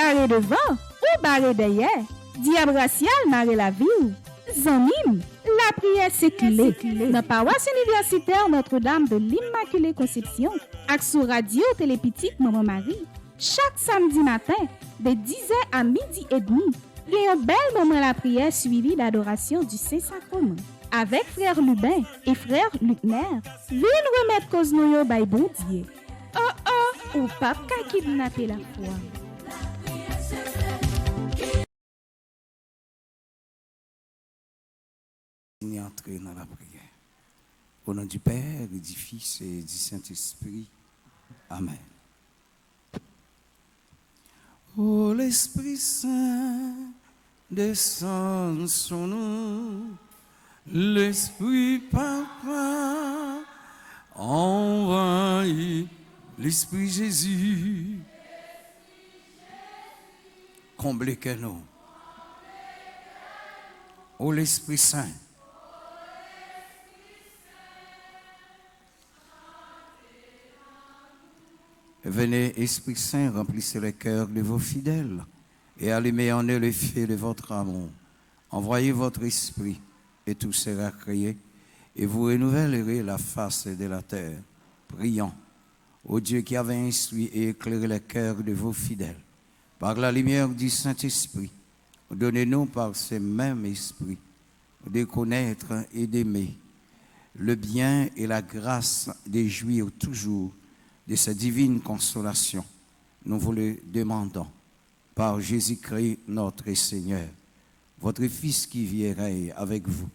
barré devant ou barré derrière. Diable racial marre la vie. Zanmim, la prière c'est clé. Dans la paroisse universitaire Notre-Dame de l'Immaculée Conception, avec sur radio Télépitique Maman Marie, chaque samedi matin, de 10h à midi et demi, il y a un bel moment la prière suivi d'adoration du Saint-Sacrement. Avec frère Lubin et frère Lucner, viens remettre cause noyo by bon Dieu. Oh, ou pape ka kidnapper la foi. Entrer dans la prière. Au nom du Père, et du Fils et du Saint-Esprit. Amen. Ô l'Esprit Saint, descend sur nous. L'Esprit Papa envahit l'Esprit Jésus. Comblez que nous. Ô l'Esprit Saint, venez, Esprit Saint, remplissez le cœur de vos fidèles et allumez en eux le feu de votre amour. Envoyez votre esprit et tout sera créé et vous renouvellerez la face de la terre. Prions, ô Dieu qui avait instruit et éclairé le cœur de vos fidèles. Par la lumière du Saint-Esprit, donnez-nous par ce même esprit de connaître et d'aimer le bien et la grâce de jouir toujours de cette divine consolation. Nous vous le demandons par Jésus-Christ notre Seigneur, votre Fils qui vit et règne avec vous,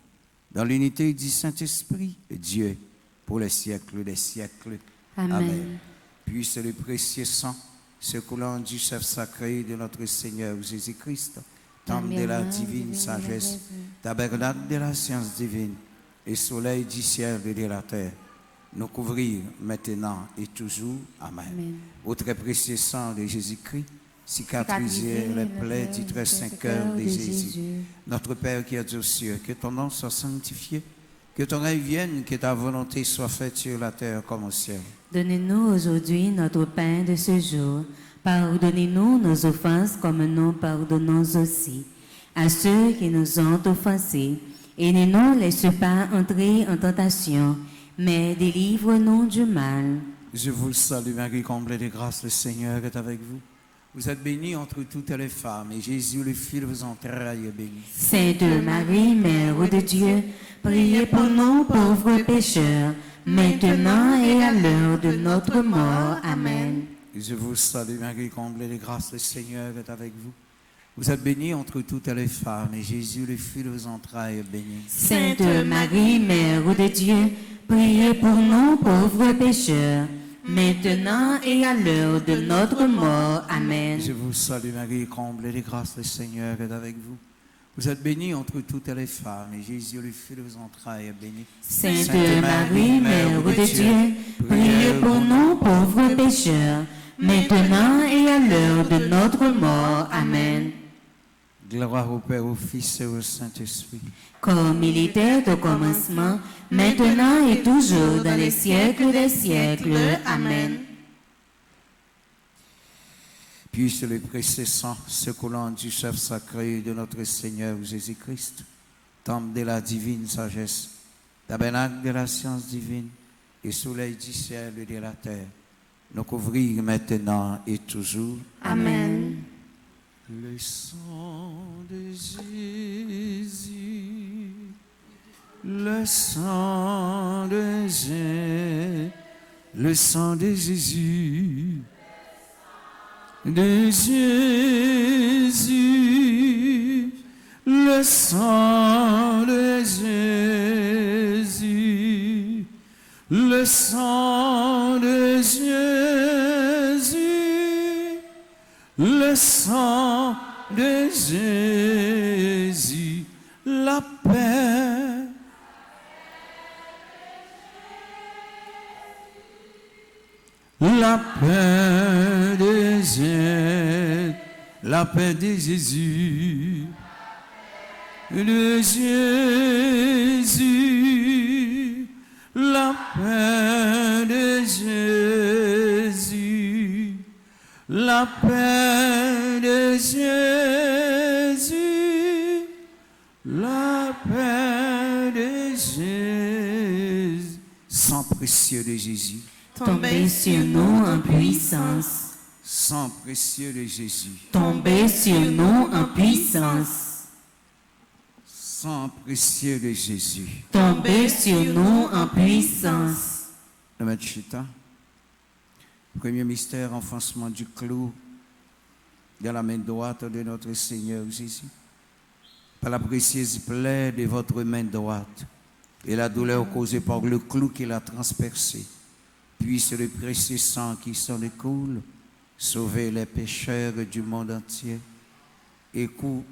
dans l'unité du Saint-Esprit, Dieu, pour les siècles des siècles. Amen. Puisse le précieux sang secoulant du chef sacré de notre Seigneur Jésus-Christ, temple de la divine sagesse, tabernacle de la science divine et soleil du ciel et de la terre, nous couvrir maintenant et toujours. Amen. Au très précieux sang de Jésus-Christ, cicatriser les plaies du très saint cœur de Jésus. Notre Père qui es aux cieux, que ton nom soit sanctifié, que ton règne vienne, que ta volonté soit faite sur la terre comme au ciel. Donnez-nous aujourd'hui notre pain de ce jour. Pardonnez-nous nos offenses comme nous pardonnons aussi à ceux qui nous ont offensés. Et ne nous laisse pas entrer en tentation, mais délivre-nous du mal. Je vous salue Marie, comblée de grâce, le Seigneur est avec vous. Vous êtes bénie entre toutes les femmes, et Jésus, le fruit de vos entrailles, est béni. Sainte Marie, Mère de Dieu, priez pour nous pauvres pécheurs, maintenant et à l'heure de notre mort. Amen. Je vous salue Marie, comblée de grâce, le Seigneur est avec vous. Vous êtes bénie entre toutes les femmes, et Jésus, le fruit de vos entrailles, est béni. Sainte Marie, Mère de Dieu, priez pour nous pauvres pécheurs, maintenant et à l'heure de notre mort. Amen. Je vous salue Marie, comblée de grâce, le Seigneur est avec vous. Vous êtes bénie entre toutes les femmes, et Jésus, le fruit de vos entrailles, est béni. Sainte Marie, Mère de Dieu, priez pour nous pauvres pécheurs, maintenant et à l'heure de notre mort. Amen. Gloire au Père, au Fils et au Saint-Esprit. Comme il était au commencement, maintenant et toujours dans les siècles des siècles. Amen. Puisse le précieux sang secoulant du chef sacré de notre Seigneur Jésus-Christ, temple de la divine sagesse, tabernacle de la science divine et soleil du ciel et de la terre, nous couvrir maintenant et toujours. Amen. Le sang de Jésus, le sang de Jésus, le sang de Jésus, de Jésus, le sang de Jésus, le sang de Jésus, le sang de Jésus, la paix. La paix de Jésus, la paix de Jésus, de Jésus, la paix de Jésus, la paix de Jésus, la paix de Jésus, sang précieux de Jésus, Tombez sur nous en puissance. sang précieux de Jésus, Tombez sur nous en puissance. sang précieux de Jésus. Tombez sur nous en puissance. Le maître Chita, premier mystère, enfoncement du clou dans la main droite de notre Seigneur Jésus. Par la précieuse plaie de votre main droite et la douleur causée par le clou qui l'a transpercé, puisse le précieux sang qui s'en découle sauver les pécheurs du monde entier et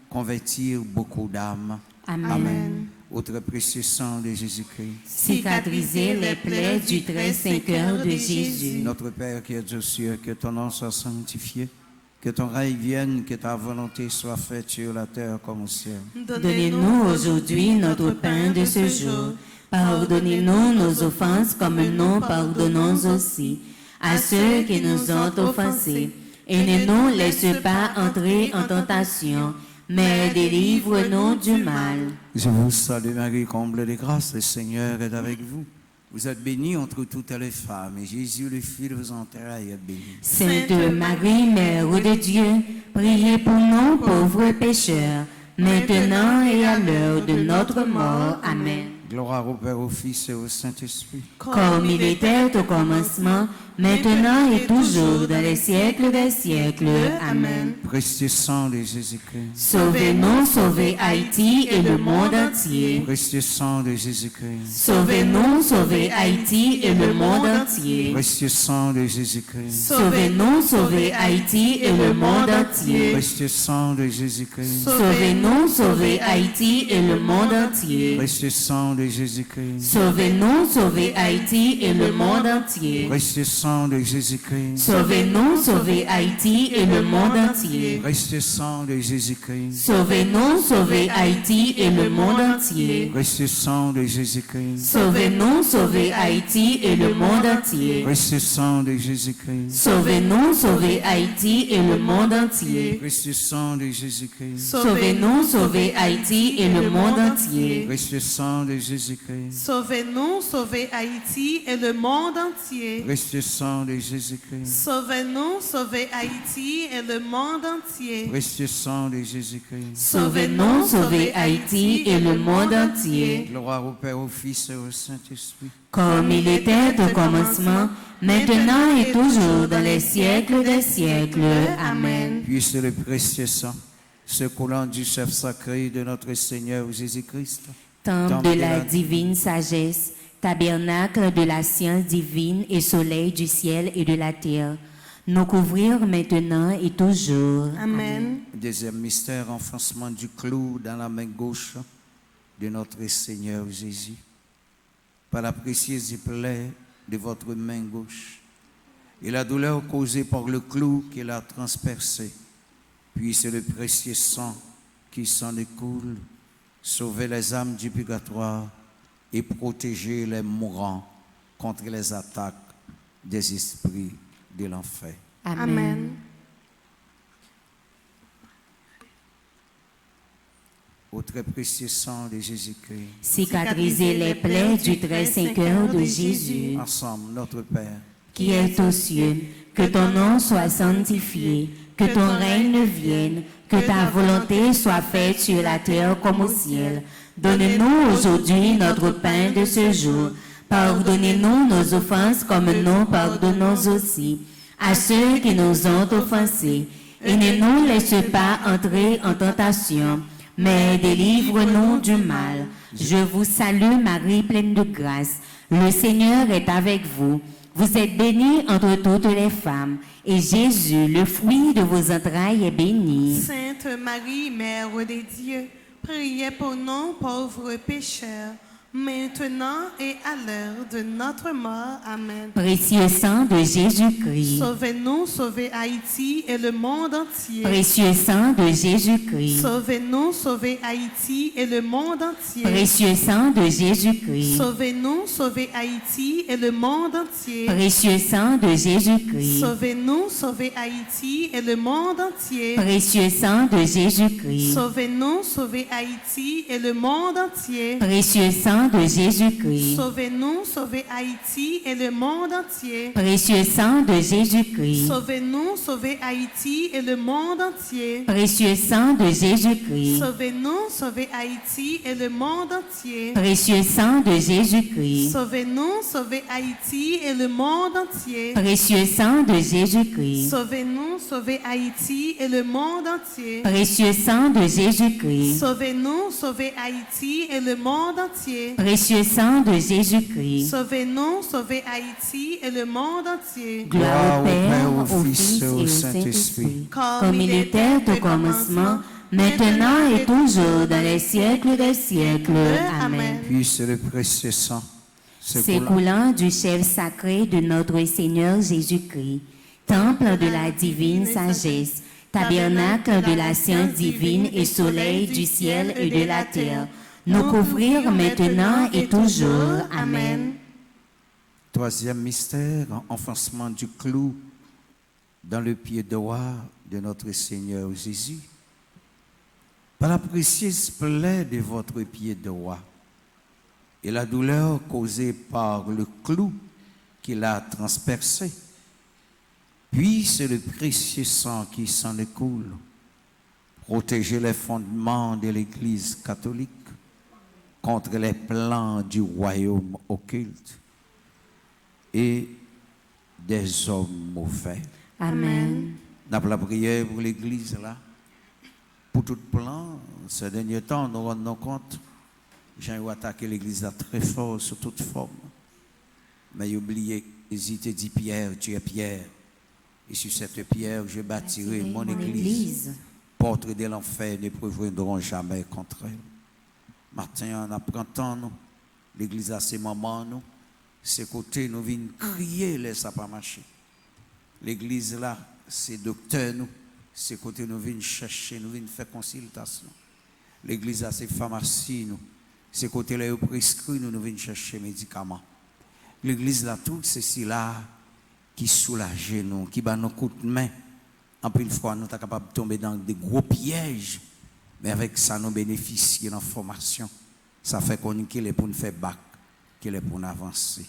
convertir beaucoup d'âmes. Amen. Autre précieux sang de Jésus-Christ. Cicatriser les plaies du très saint cœur de Jésus. Notre Père qui es aux cieux, que ton nom soit sanctifié, que ton règne vienne, que ta volonté soit faite sur la terre comme au ciel. Donnez-nous aujourd'hui notre pain de ce jour. Pardonnez-nous nos offenses comme nous pardonnons aussi à ceux qui nous ont offensés. Et ne nous laisse pas entrer en tentation, mais délivre-nous du mal. Je vous salue Marie, comble de grâce, le Seigneur est avec vous. Vous êtes bénie entre toutes les femmes, et Jésus, le fruit de vos entrailles, est béni. Sainte Marie, Mère de Dieu, priez pour nous pauvres pécheurs, maintenant et à l'heure de notre mort. Amen. Gloire au Père, au Fils et au Saint-Esprit. Comme il était au commencement, maintenant et toujours, dans les siècles des siècles. Amen. Précieux sang de Jésus-Christ. Sauvez-nous, sauvez Haïti et le monde entier. Précieux sang de Jésus-Christ. Sauvez-nous, sauvez Haïti et le monde entier. Précieux sang de Jésus-Christ. Sauvez-nous, sauvez Haïti et le monde entier. Précieux sang de Jésus-Christ. Sauvez-nous, sauvez Haïti et le monde entier. Précieux sang de Jésus-Christ. Sauvez-nous, sauvez Haïti et le monde entier. Précieux sang de Jésus-Christ. Sauvez-nous, sauvez Haïti et le monde entier. Précieux sang de Jésus-Christ. Sauvez-nous, sauvez Haïti et le monde entier. Précieux sang de Jésus-Christ. Sauvez-nous, sauvez Haïti et le monde entier. Précieux sang de Jésus-Christ. Sauvez-nous, sauvez Haïti et le monde entier. Précieux sang de Jésus-Christ. Sauvez-nous, sauvez Haïti et le monde entier. Précieux sang de Jésus-Christ. Sauvez-nous, sauvez Haïti et le monde entier. Précieux sang de Jésus-Christ. Sauvez-nous, sauvez Haïti et le monde entier. Précieux sang de Jésus-Christ. Sauvez-nous, sauvez Haïti et le monde entier. Gloire au Père, au Fils et au Saint-Esprit. Comme il était au commencement, maintenant et toujours, dans les siècles des siècles. Amen. Puisse le précieux sang, ce coulant du chef sacré de notre Seigneur Jésus-Christ, Temple de la divine sagesse, tabernacle de la science divine et soleil du ciel et de la terre, nous couvrir maintenant et toujours. Amen. deuxième mystère, enfoncement du clou dans la main gauche de notre Seigneur Jésus. Par la précieuse plaie de votre main gauche et la douleur causée par le clou qui l'a transpercé, puisse le précieux sang qui s'en écoule sauver les âmes du purgatoire et protéger les mourants contre les attaques des esprits de l'enfer. Amen. Au très précieux sang de Jésus-Christ, Cicatriser les plaies du très saint cœur de Jésus, ensemble, notre Père, qui est aux cieux, que ton nom soit sanctifié, que ton règne vienne, que ta volonté soit faite sur la terre comme au ciel. Donne-nous aujourd'hui notre pain de ce jour. Pardonnez-nous nos offenses comme nous pardonnons aussi à ceux qui nous ont offensés. Et ne nous laisse pas entrer en tentation, mais délivre-nous du mal. Je vous salue Marie, pleine de grâce. Le Seigneur est avec vous. Vous êtes bénie entre toutes les femmes, et Jésus, le fruit de vos entrailles, est béni. Sainte Marie, Mère de Dieu, priez pour nous pauvres pécheurs, maintenant et à l'heure de notre mort. Amen. Précieux sang de Jésus-Christ. Sauvez-nous, sauvez Haïti et le monde entier. Précieux sang de Jésus-Christ. Sauvez-nous, sauvez Haïti et le monde entier. Précieux sang de Jésus-Christ. Sauvez-nous, sauvez Haïti et le monde entier. Précieux sang de Jésus-Christ. Sauvez-nous, sauvez Haïti et le monde entier. Précieux sang de Jésus-Christ. Sauvez-nous, sauvez Haïti et le monde entier. Précieux sang de Jésus-Christ. Sauvez-nous, sauvez Haïti et le monde entier. Précieux sang de Jésus-Christ. Sauvez-nous, sauvez Haïti et le monde entier. Précieux sang de Jésus-Christ. Sauvez-nous, sauvez Haïti et le monde entier. Précieux sang de Jésus-Christ. Sauvez-nous, sauvez Haïti et le monde entier. Précieux sang de Jésus-Christ. Sauvez-nous, sauvez Haïti et le monde entier. Précieux sang de Jésus-Christ. Sauvez-nous, sauvez Haïti et le monde entier. Précieux sang de Jésus-Christ. Sauvez-nous, sauvez Haïti et le monde entier. Gloire au Père, au Fils et au Saint-Esprit, comme il était au commencement, maintenant et toujours, dans les siècles des siècles. Amen. Puisse le précieux sang S'écoulant du chef sacré de notre Seigneur Jésus-Christ, temple de la divine sagesse, tabernacle de la science divine et soleil du ciel et de la terre, nous couvrir maintenant et toujours. Amen. Troisième mystère, enfoncement du clou dans le pied droit de notre Seigneur Jésus. Par la précieuse plaie de votre pied droit et la douleur causée par le clou qu'il a transpercé, puisse le précieux sang qui s'en écoule protéger les fondements de l'Église catholique contre les plans du royaume occulte et des hommes mauvais. Amen. Nous avons la prière pour l'Église là. Pour tout plan, ces derniers temps, nous nous rendons compte, j'ai attaqué l'Église là très fort sous toute forme. Mais j'ai oublié, hésité, dit Pierre, tu es Pierre. Et sur cette pierre, je bâtirai mon Église. Portes de l'enfer ne prévaudront jamais contre elle. Matin, en apprenant, nous, l'Église à ses moments, nous, ses côtés, nous venons crier, les ça pas marcher. L'Église là, ses docteurs, nous, ses côtés, nous venons chercher, nous venons faire consultation. L'Église à ses pharmacies, nous, ses côtés là, ils prescrivent, nous venons chercher médicaments. L'Église là, tout ceci là, qui soulage nous, qui bat nos coups de main. En plus, une fois, nous sommes capables de tomber dans des gros pièges, mais avec ça, nous bénéficions de la formation. Ça fait qu'on est pour nous faire bac, qu'il est pour nous avancer.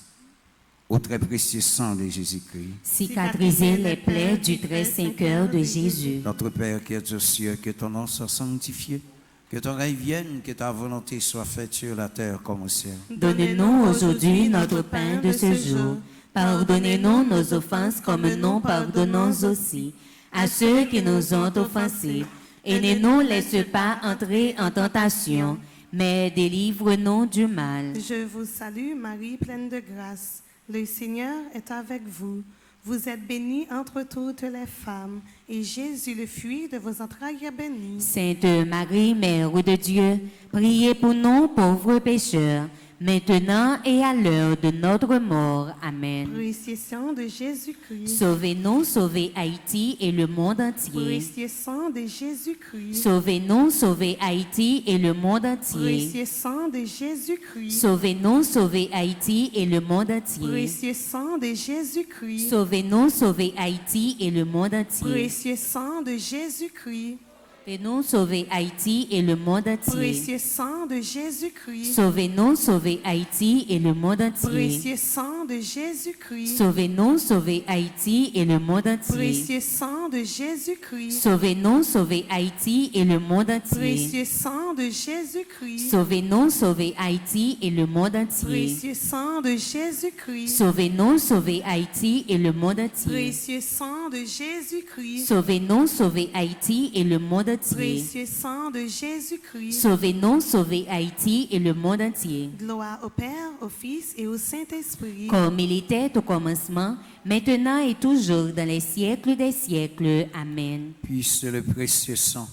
Au très précieux sang de Jésus-Christ. Cicatriser les plaies du très saint cœur de Jésus. Notre Père qui es aux cieux, que ton nom soit sanctifié, que ton règne vienne, que ta volonté soit faite sur la terre comme au ciel. Donne-nous aujourd'hui notre pain de ce jour. Pardonnez-nous nos offenses comme nous pardonnons aussi à ceux qui nous ont offensés. Et ne nous laisse pas entrer en tentation, mais délivre-nous du mal. Je vous salue, Marie, pleine de grâce. Le Seigneur est avec vous. Vous êtes bénie entre toutes les femmes, et Jésus, le fruit de vos entrailles, est béni. Sainte Marie, Mère de Dieu, priez pour nous pauvres pécheurs, maintenant et à l'heure de notre mort. Amen. Précieux sang de Jésus-Christ. Sauvez-nous, sauvez Haïti et le monde entier. Précieux sang de Jésus-Christ. Sauvez-nous, sauvez Haïti et le monde entier. Précieux sang de Jésus-Christ. Sauvez-nous, sauvez Haïti et le monde entier. Précieux sang de Jésus-Christ. Sauvez-nous, sauvez Haïti et le monde entier. Précieux sang de Jésus-Christ. Sauvez-nous, sauvez Haïti et le monde entier. Précieux sang de Jésus-Christ. Sauvez-nous, sauvez Haïti et le monde entier. Précieux sang de Jésus-Christ. Sauvez-nous, sauvez Haïti et le monde entier. Précieux sang de Jésus-Christ. Sauvez-nous, sauvez Haïti et le monde entier. Précieux sang de Jésus-Christ. Sauvez-nous, sauvez Haïti et le monde entier. Précieux sang de Jésus-Christ. Sauvez-nous, sauvez Haïti et le monde entier. Précieux sang de Jésus-Christ. Sauvez-nous, sauvez Haïti et le monde entier. Précieux sang de Jésus-Christ. Sauvez-nous, sauvez Haïti et le monde entier. Gloire au Père, au Fils et au Saint-Esprit. Comme il était au commencement, maintenant et toujours dans les siècles des siècles. Amen. Puisse le précieux sang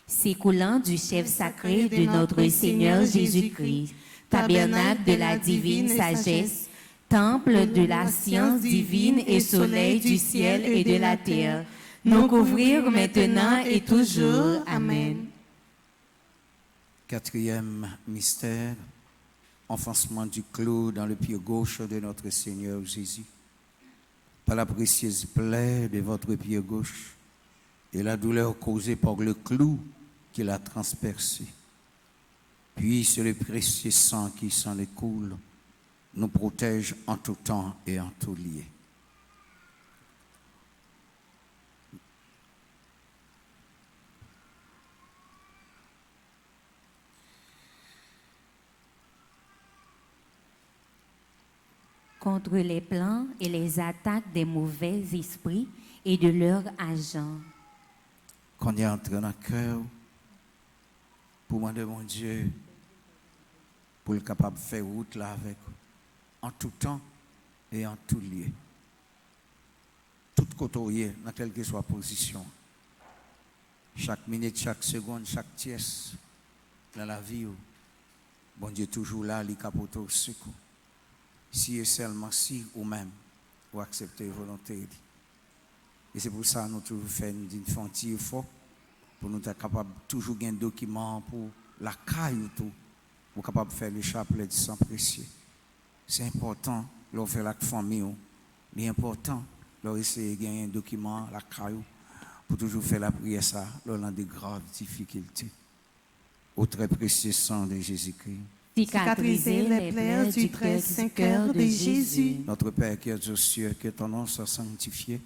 S'écoulant du chef sacré de notre Seigneur Jésus-Christ, tabernacle de la divine sagesse, temple de la science divine et soleil du ciel et de la terre, nous couvrir maintenant et toujours. Amen. Quatrième mystère, enfoncement du clou dans le pied gauche de notre Seigneur Jésus. Par la précieuse plaie de votre pied gauche et la douleur causée par le clou qui l'a transpercé. Puis sur le précieux sang qui s'en écoule, nous protège en tout temps et en tout lieu. Contre les plans et les attaques des mauvais esprits et de leurs agents. Qu'on y entre dans le cœur pour demander mon Dieu pour être capable de faire route là avec en tout temps et en tout lieu. Tout côté, dans quelle que soit position. Chaque minute, chaque seconde, chaque tiers dans la vie, bon Dieu toujours là, il est capable de secours. Si et seulement si ou même vous acceptez la volonté. Et c'est pour ça que nous toujours faisons un petit effort pour nous être capables de toujours gagner un document pour la caille pour capable de faire le chapelet du sang précieux. C'est important, leur faire la famille, mais important, leur essayer de gagner un document, la caille, pour toujours faire la prière ça, leur dans de graves difficultés. Au très précieux sang de Jésus-Christ. Cicatriser les plaies du très saint cœur de Jésus. Notre Père qui es aux cieux, que ton nom soit sanctifié,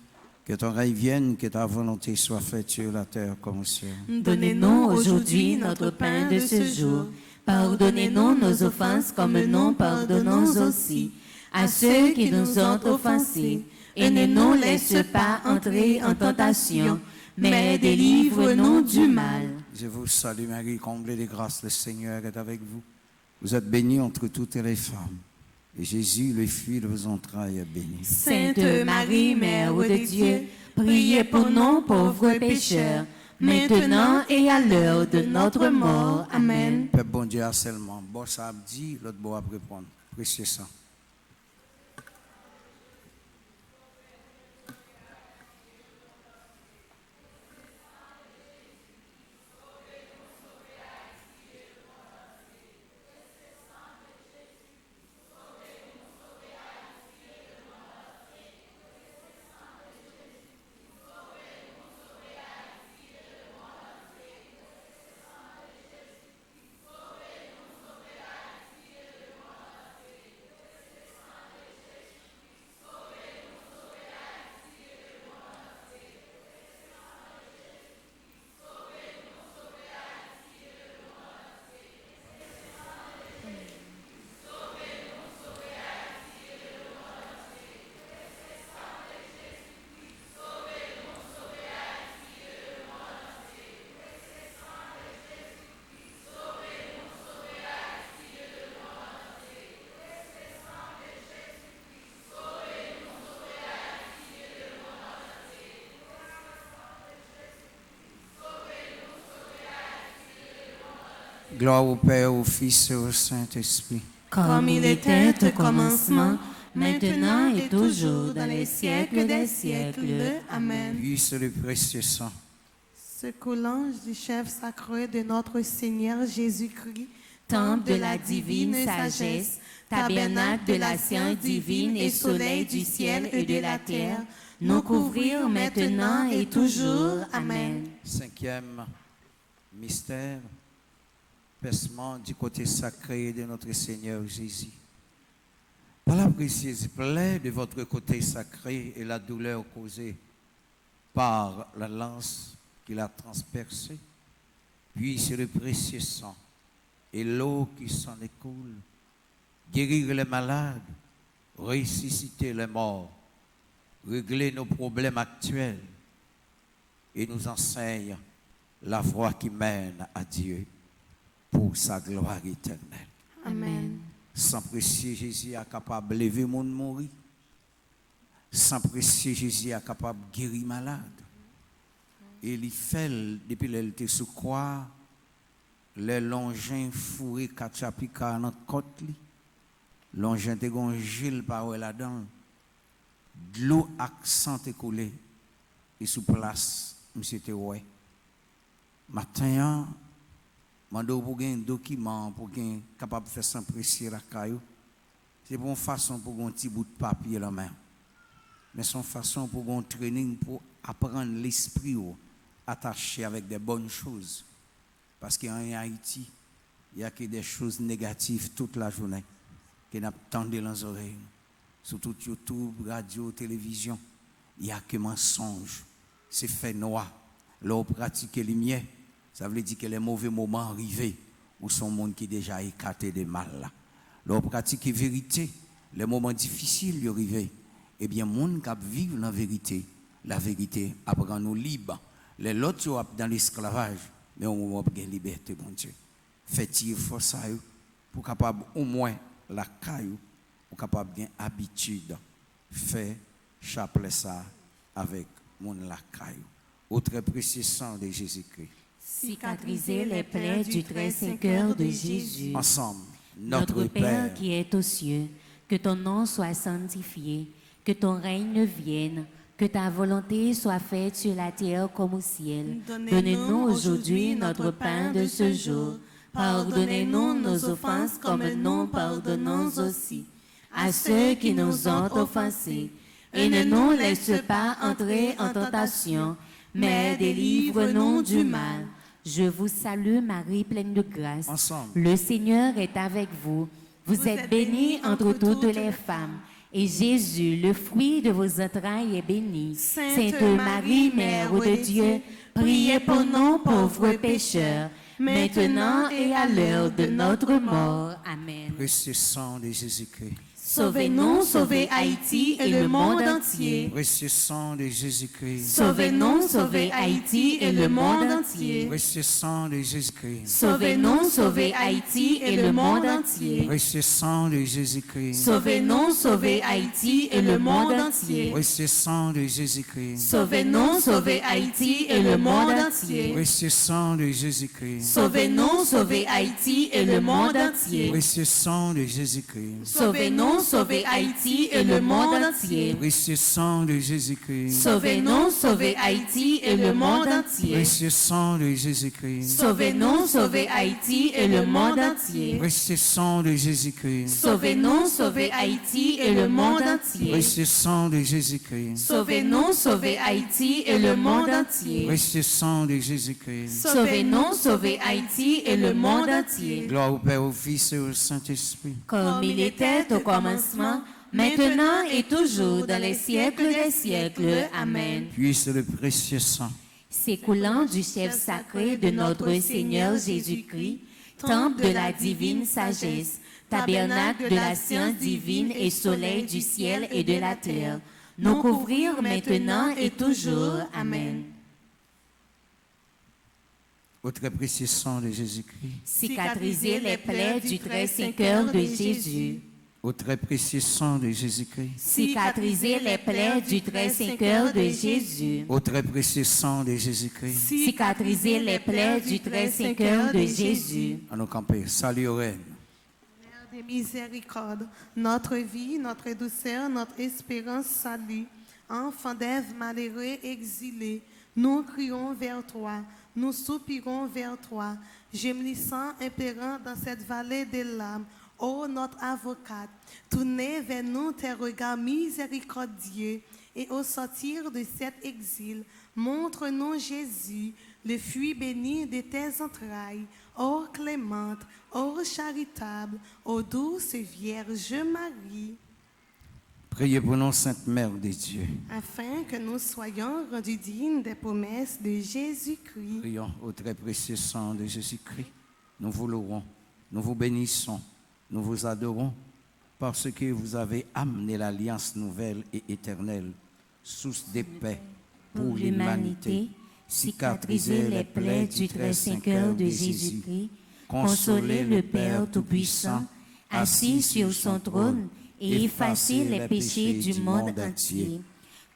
que ton règne vienne, que ta volonté soit faite sur la terre comme au ciel. Donnez-nous aujourd'hui notre pain de ce jour. Pardonnez-nous nos offenses comme nous pardonnons aussi à ceux qui nous ont offensés. Et ne nous laisse pas entrer en tentation, mais délivre-nous du mal. Je vous salue Marie, comblée de grâce, le Seigneur est avec vous. Vous êtes bénie entre toutes les femmes. Et Jésus, le fruit de vos entrailles, est béni. Sainte Marie, Mère de Dieu, priez pour nous pauvres pécheurs, maintenant et à l'heure de notre mort. Amen. Père bon Dieu, seulement, bon ça a dit, l'autre bon à répondre. Précieux sang. Gloire au Père, au Fils et au Saint-Esprit. Comme il était au commencement, maintenant et toujours, dans les siècles des siècles. Amen. Puisse le précieux sang Secoulant du chef sacré de notre Seigneur Jésus-Christ, Temple de la divine sagesse, tabernacle de la science divine et soleil du ciel et de la terre, nous couvrir maintenant et toujours. Amen. Cinquième mystère, percement du côté sacré de notre Seigneur Jésus. Par la précieuse plaie de votre côté sacré et la douleur causée par la lance qu'il a transpercée, puis sur le précieux sang et l'eau qui s'en écoule, guérir les malades, ressusciter les morts, régler nos problèmes actuels et nous enseigne la voie qui mène à Dieu pour sa gloire éternelle. Amen. Sans précieux Jésus est capable de lever le monde mourir. Sans précieux Jésus est capable de guérir malade. Et il fait, depuis qu'il était sous croix, les longins fourrés kachapika dans côte li. Longin te gon gil pa ou là-dedans. De l'eau accent te coulé et sous place monsieur te ouais. Matin mando pour un document pour gain capable faire sans préciser la caillou. C'est pour une façon pour un petit bout de papier la main. Mais son façon pour un training pour apprendre l'esprit attaché avec des bonnes choses. Parce qu'en Haïti, il y a que des choses négatives toute la journée qui n'attendent dans les oreilles. Sur tout YouTube, radio, télévision, il n'y a que mensonges. C'est fait noir. Là, on pratique les miens. Ça veut dire que les mauvais moments arrivés ou sont monde qui déjà écarté de mal là. Là, on pratique la vérité. Les moments difficiles arrivés. Eh bien, monde qui vivent la vérité apprend nous libres. Les autres sont dans l'esclavage, mais au moment de la liberté, mon Dieu. Faites-y force pour capable au moins la caillou, pour capable bien habitude, faire chapelet ça avec mon la caillou. Au très précieux sang de Jésus-Christ. Cicatriser les plaies du très saint cœur de Jésus. Ensemble, Notre Père qui est aux cieux, que ton nom soit sanctifié, que ton règne vienne, que ta volonté soit faite sur la terre comme au ciel. Donnez-nous aujourd'hui notre pain de ce jour. Pardonnez-nous nos offenses comme nous pardonnons aussi à ceux qui nous ont offensés. Et ne nous laisse pas entrer en tentation, mais délivre-nous du mal. Je vous salue Marie, pleine de grâce. Ensemble. Le Seigneur est avec vous. Vous êtes bénie entre toutes les femmes. Et Jésus, le fruit de vos entrailles, est béni. Sainte Marie, Mère de Dieu, priez pour nous pauvres pécheurs, maintenant et à l'heure de notre mort. Amen. Précieux sang de Jésus-Christ. Sauvez-nous, sauvez Haïti et le monde entier. Précieux sang de Jésus-Christ. Sauvez-nous, sauvez Haïti et le monde entier. Précieux sang de Jésus-Christ. Sauvez-nous, sauvez Haïti et le monde entier. Précieux sang de Jésus-Christ. Sauvez-nous, sauvez Haïti et le monde entier. Précieux sang de Jésus-Christ. Sauvez-nous, sauvez Haïti et le monde entier. Précieux sang de Jésus-Christ. Sauvez-nous, sauvez Haïti et le monde entier. Précieux sang de Jésus-Christ. Sauvez-nous, sauvez Haïti et le monde entier. Précieux sang de Jésus-Christ. Sauvez-nous, sauvez Haïti et le monde entier. Précieux sang de Jésus-Christ. Sauvez-nous, sauvez Haïti et le monde entier. Précieux sang de Jésus-Christ. Sauvez-nous, sauvez Haïti et le monde entier. Précieux sang de Jésus-Christ. Sauvez-nous, sauvez Haïti et le monde entier. Précieux sang de Jésus-Christ. Sauvez-nous, sauvez Haïti et le monde entier. Gloire au Père, au Fils et au Saint-Esprit. Comme il était au commencement, maintenant et toujours, dans les siècles des siècles. Amen. Puisse le précieux sang S'écoulant du chef sacré de notre Seigneur Jésus-Christ, temple de la divine sagesse, tabernacle de la science divine et soleil du ciel et de la terre, nous couvrir maintenant et toujours. Amen. au très précieux sang de Jésus-Christ. Cicatriser les plaies du très saint cœur de Jésus. Au très précieux sang de Jésus-Christ. Cicatriser les plaies du très saint cœur de Jésus. Au très précieux sang de Jésus-Christ. Cicatriser les plaies du très saint cœur de Jésus. À nos camper, salut au Reine. Mère des miséricordes, notre vie, notre douceur, notre espérance, salut. Enfant d'Ève malheureux, exilé, nous crions vers toi, nous soupirons vers toi, gémissant, implorant dans cette vallée des larmes. Ô notre avocate, tournez vers nous tes regards miséricordieux et au sortir de cet exil, montre-nous Jésus, le fruit béni de tes entrailles. Ô clémente, ô charitable, ô douce Vierge Marie. Priez pour nous, Sainte Mère de Dieu. Afin que nous soyons rendus dignes des promesses de Jésus-Christ. Prions au très précieux sang de Jésus-Christ. Nous vous louons, nous vous bénissons. Nous vous adorons parce que vous avez amené l'alliance nouvelle et éternelle, source de paix pour l'humanité, cicatrisez les plaies du très saint cœur de Jésus-Christ, consolez le Père Tout-Puissant, assis sur son trône et effacez les péchés du monde entier.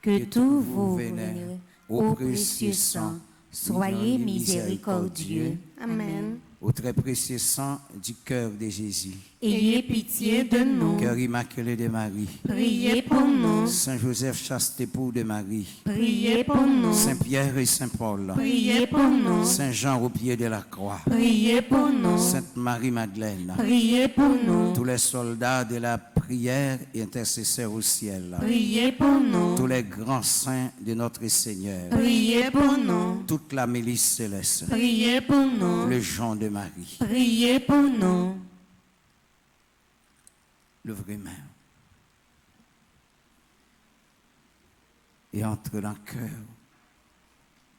Que tous vos vénérés, ô précieux sang, soyez miséricordieux. Amen. au très précieux sang du cœur de Jésus. Ayez pitié de nous. Cœur immaculé de Marie. Priez pour nous. Saint Joseph, chaste époux de Marie. Priez pour nous. Saint Pierre et Saint Paul. Priez pour nous. Saint Jean au pied de la croix. Priez pour nous. Sainte Marie-Madeleine. Priez pour nous. Tous les soldats de la prière et intercesseurs au ciel. Priez pour nous. Tous les grands saints de notre Seigneur. Priez pour nous. Toute la milice céleste. Priez pour nous. Le Jean de Marie. Priez pour nous. Le vrai main. Et entre dans le cœur.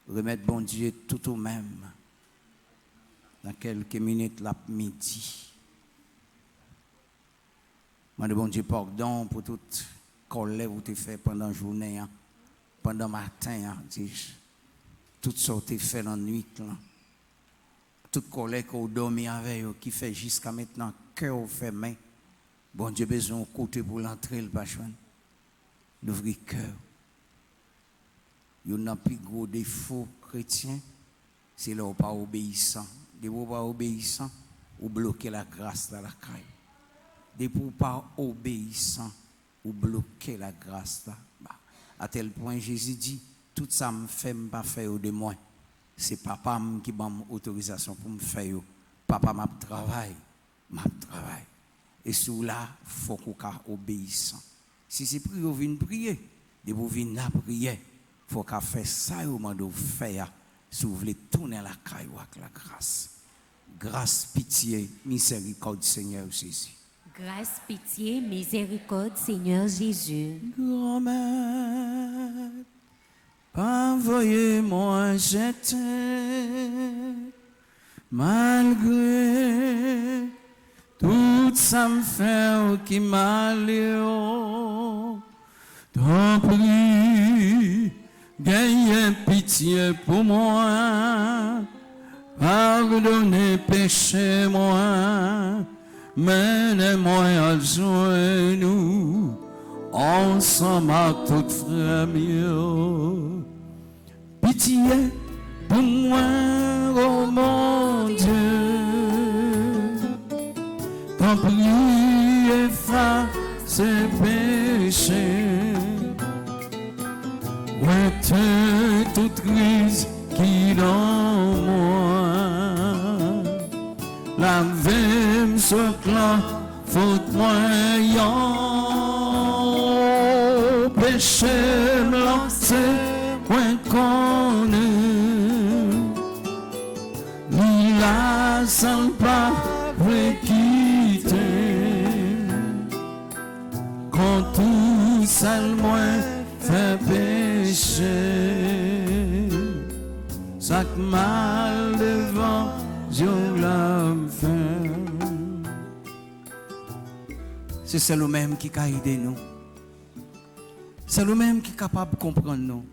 Remettre bon Dieu tout au même. Dans quelques minutes l'après-midi. Moi, bon Dieu, pardon pour toute colère que vous avez fait pendant la journée, pendant le matin, dis-je. Tout ça que vous avez fait dans la nuit. Toute colère que vous dormez avec, qui fait jusqu'à maintenant, cœur vous fait main. Bon Dieu, besoin de côté pour l'entrée, le bachouan. L'ouvrir cœur. Il y a un plus gros défaut chrétien, c'est là où pas obéissant. Dès vous pas obéissant, vous bloquez la grâce dans la caille. Dès vous pas obéissant, vous bloquez la grâce là. À tel point, Jésus dit, tout ça me fait, me pas faire de moi. C'est papa qui m'a autorisation pour me faire. Papa m'a travaillé, Et sous là, il faut qu'on soit obéissant. Si c'est prier, vous venez prier. Dès vous venez prier, il faut qu'on fasse ça, vous m'avez fait. Si vous voulez tourner la caille avec la grâce. Grâce, pitié, miséricorde, Seigneur Jésus. Grâce, pitié, miséricorde, Seigneur Jésus. Grand-mère, envoyez-moi jeter, malgré tout ça me fait qui m'allait. T'en prie, gagne pitié pour moi, pardonnez péché moi. Menez-moi à joindre-nous, ensemble à toutes frères mieux. Pitié pour moi, oh mon Dieu. T'en prie, efface péché. Ôte toute crise qui dans moi. La vème sur clan, faute moyen, péché me lancer, point connu. Ni la sans pas quitter. Quand tout seul moins fait péché, chaque mal devant Dieu l'homme fait. C'est celle-même qui a aidé nous. C'est lui-même qui est capable de comprendre nous.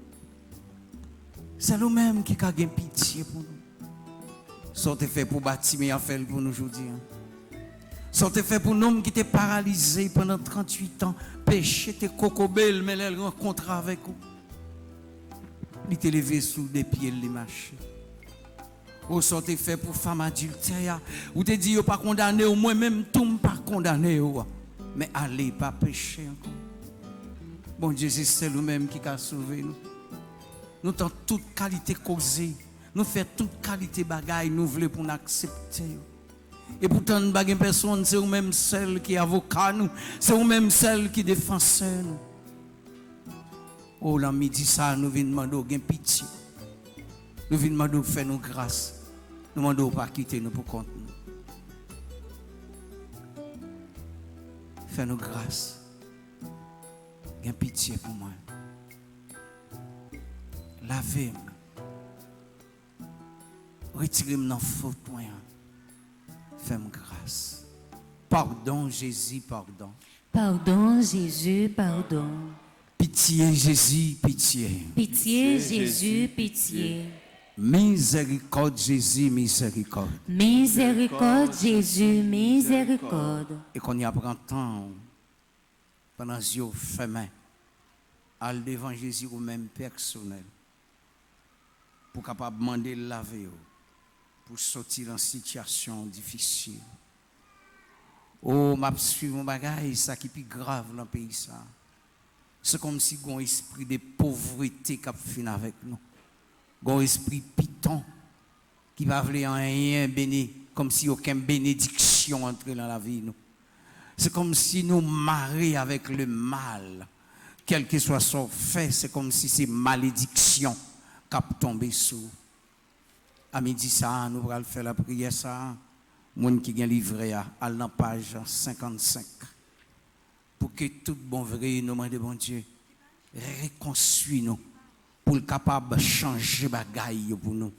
C'est lui-même qui a gagné pitié pour nous. Sortez fait pour bâtir, mais fait pour nous aujourd'hui. Sortez fait pour nous qui étaient paralysés pendant 38 ans. Péché, t'es cocobelle, mais elle rencontre avec vous. Il était levé sous des pieds, il marché. Ou sortez fait pour femme adultère. Ou te dit, pas condamné, ou moi-même, tout pas condamné. Mais allez, pas pécher encore. Bon Dieu, c'est lui-même qui a sauvé nous. Nous avons toute qualité causée. Nous faisons toute qualité bagaille, nous voulons pour nous accepter. Et pourtant, nous n'avons personne, c'est vous-même celle qui est avocat nous. C'est vous-même celle qui défend nous. Oh, la midi, ça, nous venons demander pitié. Nous venons demander faire nous grâce. Nous demandons pas quitter nous pour compte nous. Fais-nous grâce. Gain pitié pour moi. Lavez-moi. Retirez-moi dans faute point. Fais-moi grâce. Pardon, Jésus, pardon. Pardon, Jésus, pardon. Pitié, Jésus, pitié. Pitié, Jésus, pitié. Miséricorde, Jésus, miséricorde. Miséricorde, Jésus, miséricorde. Et qu'on y apprend tant, pendant que vous faites main, à devant Jésus ou même personnel, pour capable demander de laver, pour sortir dans situation difficile. Oh, m'a suivre un bagage, ça qui est plus grave dans le pays ça. C'est comme si un esprit de pauvreté qui a fini avec nous. Un esprit piton qui va vouloir rien béni, comme si aucune bénédiction entrait dans la vie nous. C'est comme si nous marions avec le mal. Quel que soit son fait, c'est comme si c'est malédiction qui a tombé sur. À midi ça, nous allons faire la prière ça. Moun qui vient livrer à la page 55. Pour que tout bon vrai nous demande bon Dieu réconcilie nous pour être capable de changer bagaille pour nous.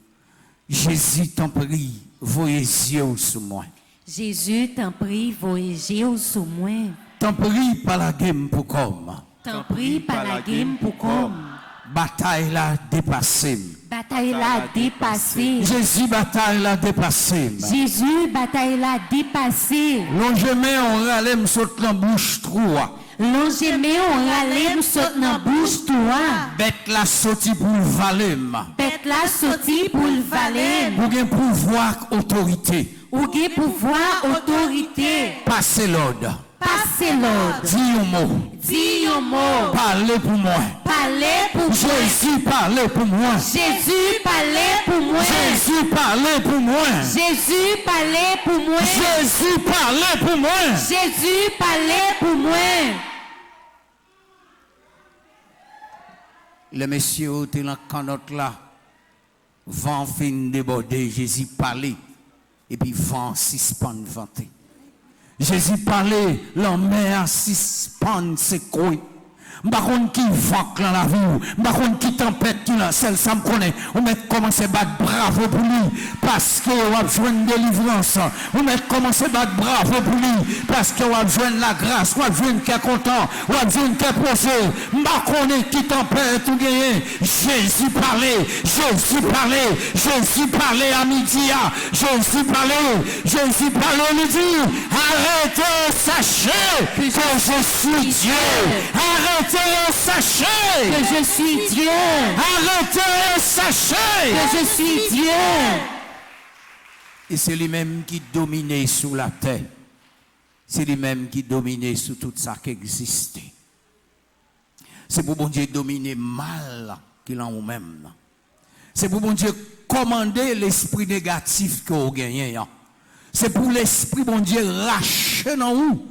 Jésus t'en prie, voyez yeux sur moi. Jésus t'en prie, voyez yeux sur moi. T'en prie par la game pour comme. T'en prie par la game pour comme. Bataille là dépassée. Bataille là dépassée. Jésus bataille là dépassée. Jésus bataille là dépassée. Longement on râle me saute dans bouche trois. Longement on râle me saute dans bouche trois. Bête la sorti pour le valer. Bête la sorti pour le valer. Ou gen pouvoir autorité. Ou gen pouvoir autorité. Passez l'ordre. Passez l'ordre. Dis un mot. Dis un mot. Parlez pour moi. Parlez pour moi. Jésus parlez pour moi. Jésus parlez pour moi. Jésus parlez pour moi. Jésus parlez pour moi. Jésus parlez pour moi. Jésus parlez pour moi. Le monsieur était dans la canotte là. Vent fin débordé. Jésus parlait. Et puis vent suspend vanté. Jésus parlait, la mer suspend secouée. M'bakon qui vent dans la vie, m'bakon qui tempête qui là, celle ça me connaît. On met commencer à battre bravo pour lui parce que on a besoin de délivrance. On met commencer à battre bravo pour lui parce que on a besoin de la grâce, on a besoin de qu'est content, on a besoin de qu'est posé. M'bakon qui tempête ou gagné. Jésus parlait, Jésus parlait, Jésus parlait à midi, Jésus parlait midi. Arrêtez, sachez que je suis Dieu. Arrêtez, sachez que je suis Dieu. Arrêtez, sachez que je suis Dieu. Et c'est lui-même qui dominait sous la terre. C'est lui-même qui dominait sur tout ça qui existait. C'est pour bon Dieu dominer mal qu'il en vous-même. C'est pour bon Dieu commander l'esprit négatif que vous gagnez. C'est pour l'esprit bon Dieu racher dans vous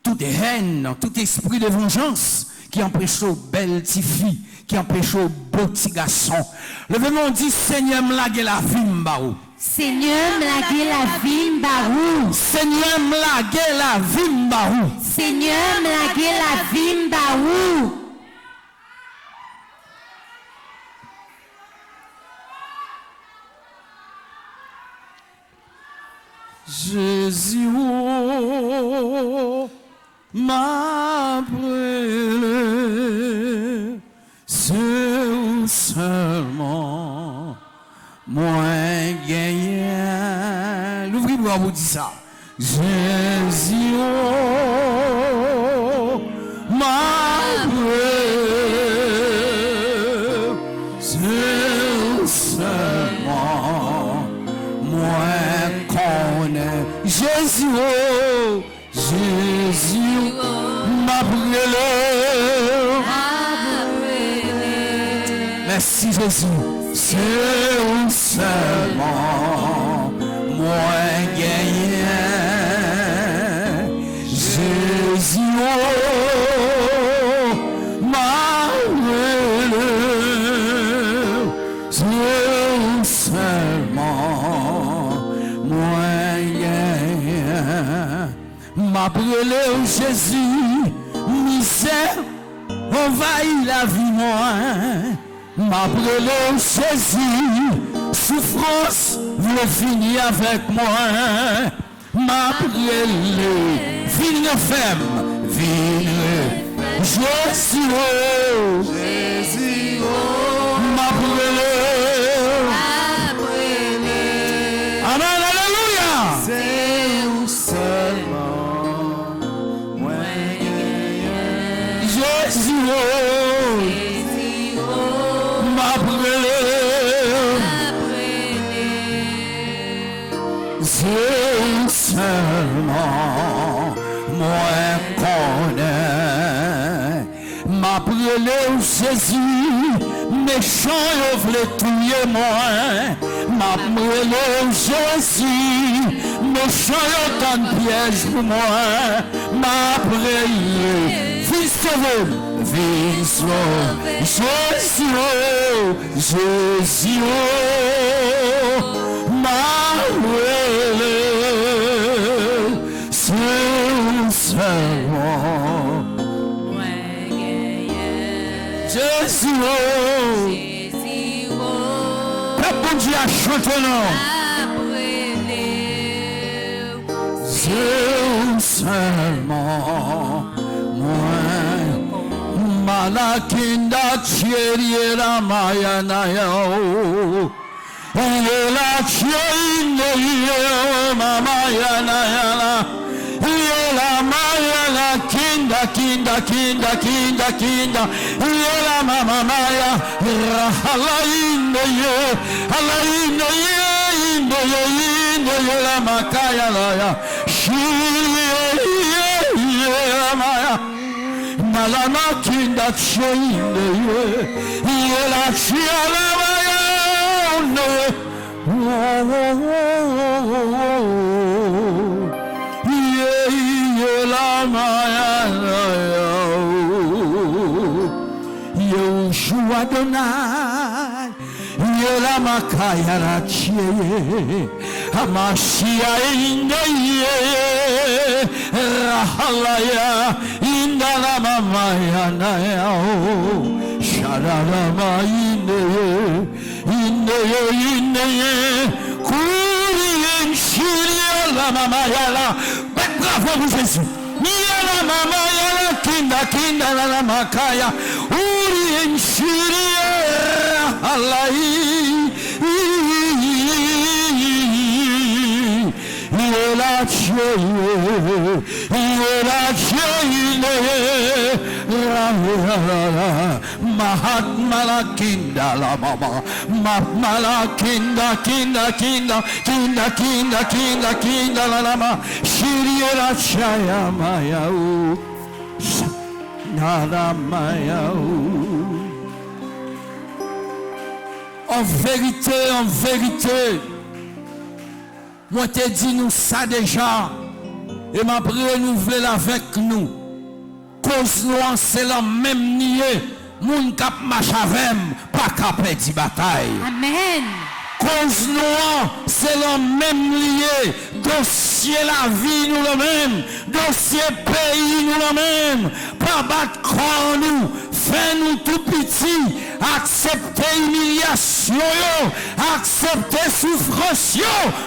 toute haine, tout esprit de vengeance qui empêche aux belles petites filles, qui empêche aux beaux petits garçons. Levez-moi, dit Seigneur, m'lague la vie m'barou. Seigneur, m'lague la vie m'barou. Seigneur, m'lague la vie m'barou. Seigneur, m'lague la vie m'barou. Jésus, oh, m'a brûlé, c'est seulement moi gagnant. L'ouvrir-moi vous dit ça. Jésus, oh, m'a brûlé, c'est seulement moi connais. Jésus, oh, Jésus, m'a brûlé. Merci Jésus. C'est seulement moi gagnant. Jésus, oh, m'a brûlé. C'est seulement moi gagnant. M'a brûlé Jésus, misère envahit la vie moi. M'a brûlé Jésus, souffrance veut finir avec moi. M'a brûlé, vigne ferme, vigne Jésus, oh, Jésus, oh, m'a brûlé. Amen, alléluia. C'est seulement moi Jésus, oh, m'a brûlé au Jésus, méchant yo vle tuer moi. M'a brûlé au Jésus, méchant yo tan piège pour moi. M'a brûlé, viens sauver, Jésus, Jésus, m'a brûlé, sincèrement. Jésus, peuple bon Dieu a chanté non. Seulement moi, malakinda chierie la mayana yo, la chiene yo mama yana yana. Yola maya kinda Yola mama maya hala inde yola makaya la ya maya malama kinda chinde yola chiala maya la maya Yoshua Adonai Yola makaya la chie Amashia inye Rahalaya Indala mamaya na yao Shalala ma inye Kuri enchiria la mamaya la bravo pour Jésus. Yala mama yala kinda la makaya. Uri enchiria alai. Yela cheye. Mahatma la kinda la mama. Mahatma la kinda la lama. Shiria la chaya maya u. Nada maya u. En vérité, moi te dis nous ça déjà. Et ma prière nous voulait avec nous. Cause nous c'est la même nier. Moun kap machavem, pas capé di bataille. Amen. Cause noire, c'est le même lié. Dossier la vie, nous le même. Dossier pays, nous le même. Pas battre corps nous. Fais-nous tout petit. Accepter humiliation, accepter souffrance.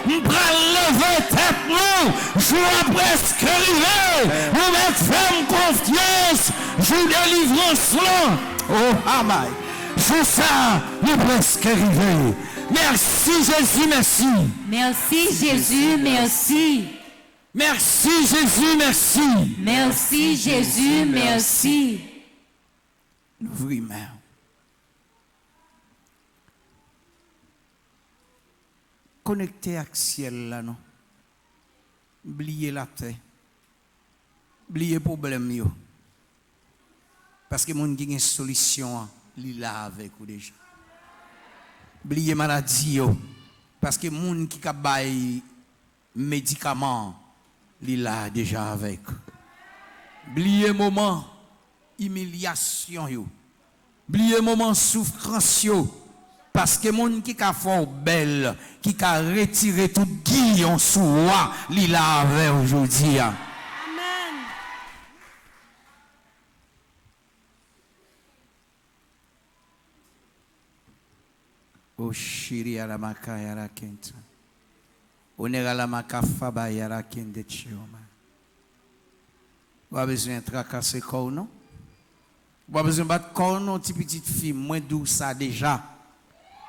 M'pral lever tête nous. Jour presque arrivé. Nous mettre ferme confiance. Jour délivrance là. Oh, amai. Jour ça, nous presque arrivé. Merci Jésus, merci. Merci Jésus, merci. Merci Jésus, merci. Merci Jésus, merci. Nous main. Connecté avec le ciel là, non? Oubliez la terre. Oubliez le problème. Parce que mon qui a une solution, il là avec vous déjà. Oubliez maladie parce que moun qui ka bay médicaments il là déjà avec. Oubliez moment humiliation yo. Oubliez moment souffrance yo parce que moun qui ka fort belle qui ka retirer tout guillon sous roi il là avec aujourd'hui. O shiri ala makaya la kenta. Onera la makafaba ya la kende chioma. Vous avez besoin de tracasser corps non? Vous avez besoin de battre corps non, petite fille, moins douce ça déjà.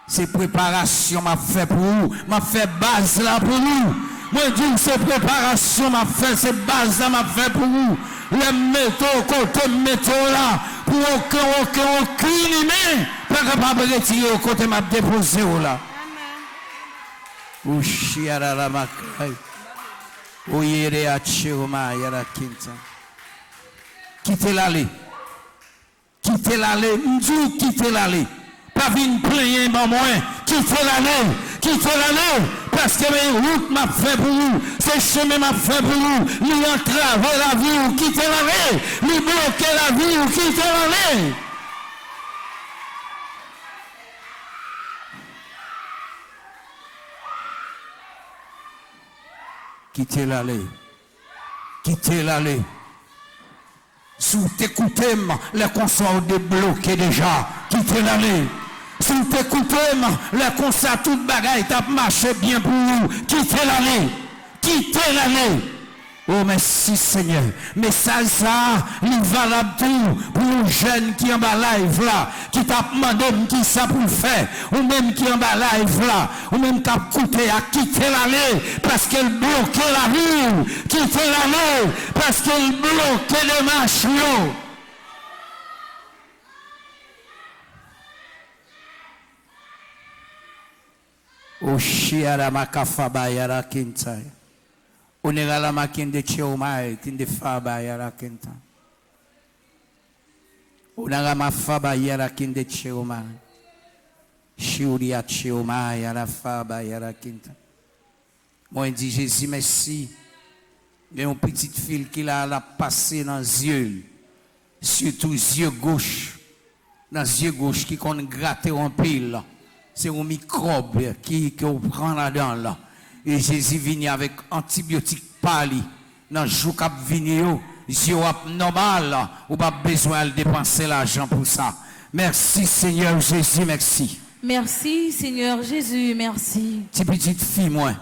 C'est préparation m'a fait pour vous, m'a fait base là pour vous. Moi dis c'est préparation m'a fait, c'est base là m'a fait pour vous. Les métaux côté métaux là pour aucun humain pas capable de retirer au côté m'a déposé là. Amen. Ushiara la makai. Oyere a chiroma yara kinta. Quittez l'allée. quittez l'aller, m'dou quittez l'aller. Pas vin plaigner bon moi, quittez l'aller, parce que mes routes m'a fait pour vous, ces chemins m'a fait pour vous, nous entraver la vie ou quittez l'aller, nous bloquer la vie ou quittez l'aller. Quittez l'aller. Quittez l'aller. Si vous t'écoutez, les consoles débloqués déjà. Quittez l'aller. Si vous t'écoutez, les consoles toute bagaille t'a marché bien pour vous. Quittez l'aller. Quittez l'aller. Oh, merci Seigneur. Message ça, il est valable tout pour un jeune qui est en bas live là, qui t'a demandé qui ça pour faire, ou même qui est en bas live là, ou même qui a coûté à quitter l'allée parce qu'elle bloquait la vie, quitter l'allée parce qu'elle bloquait les marches. Oh, chiara makafaba yara kintai. Onera makin de cheomai tin de faba yara kenta. Onera ma faba yara kin de cheomai. Shiuria cheomai yara faba yara kenta. Moi dit Jésus merci. Il y a une petite fille qui l'a passé dans les yeux, surtout les yeux gauche. Dans les yeux gauche qui qu'on gratte en pile. C'est un microbe qui prend là-dedans là. Et Jésus vient avec antibiotiques pali. Dans le jour cap vient yeux normal, ou pas besoin de dépenser l'argent pour ça. Merci Seigneur Jésus, merci. Merci Seigneur Jésus, merci. Petite fille moi,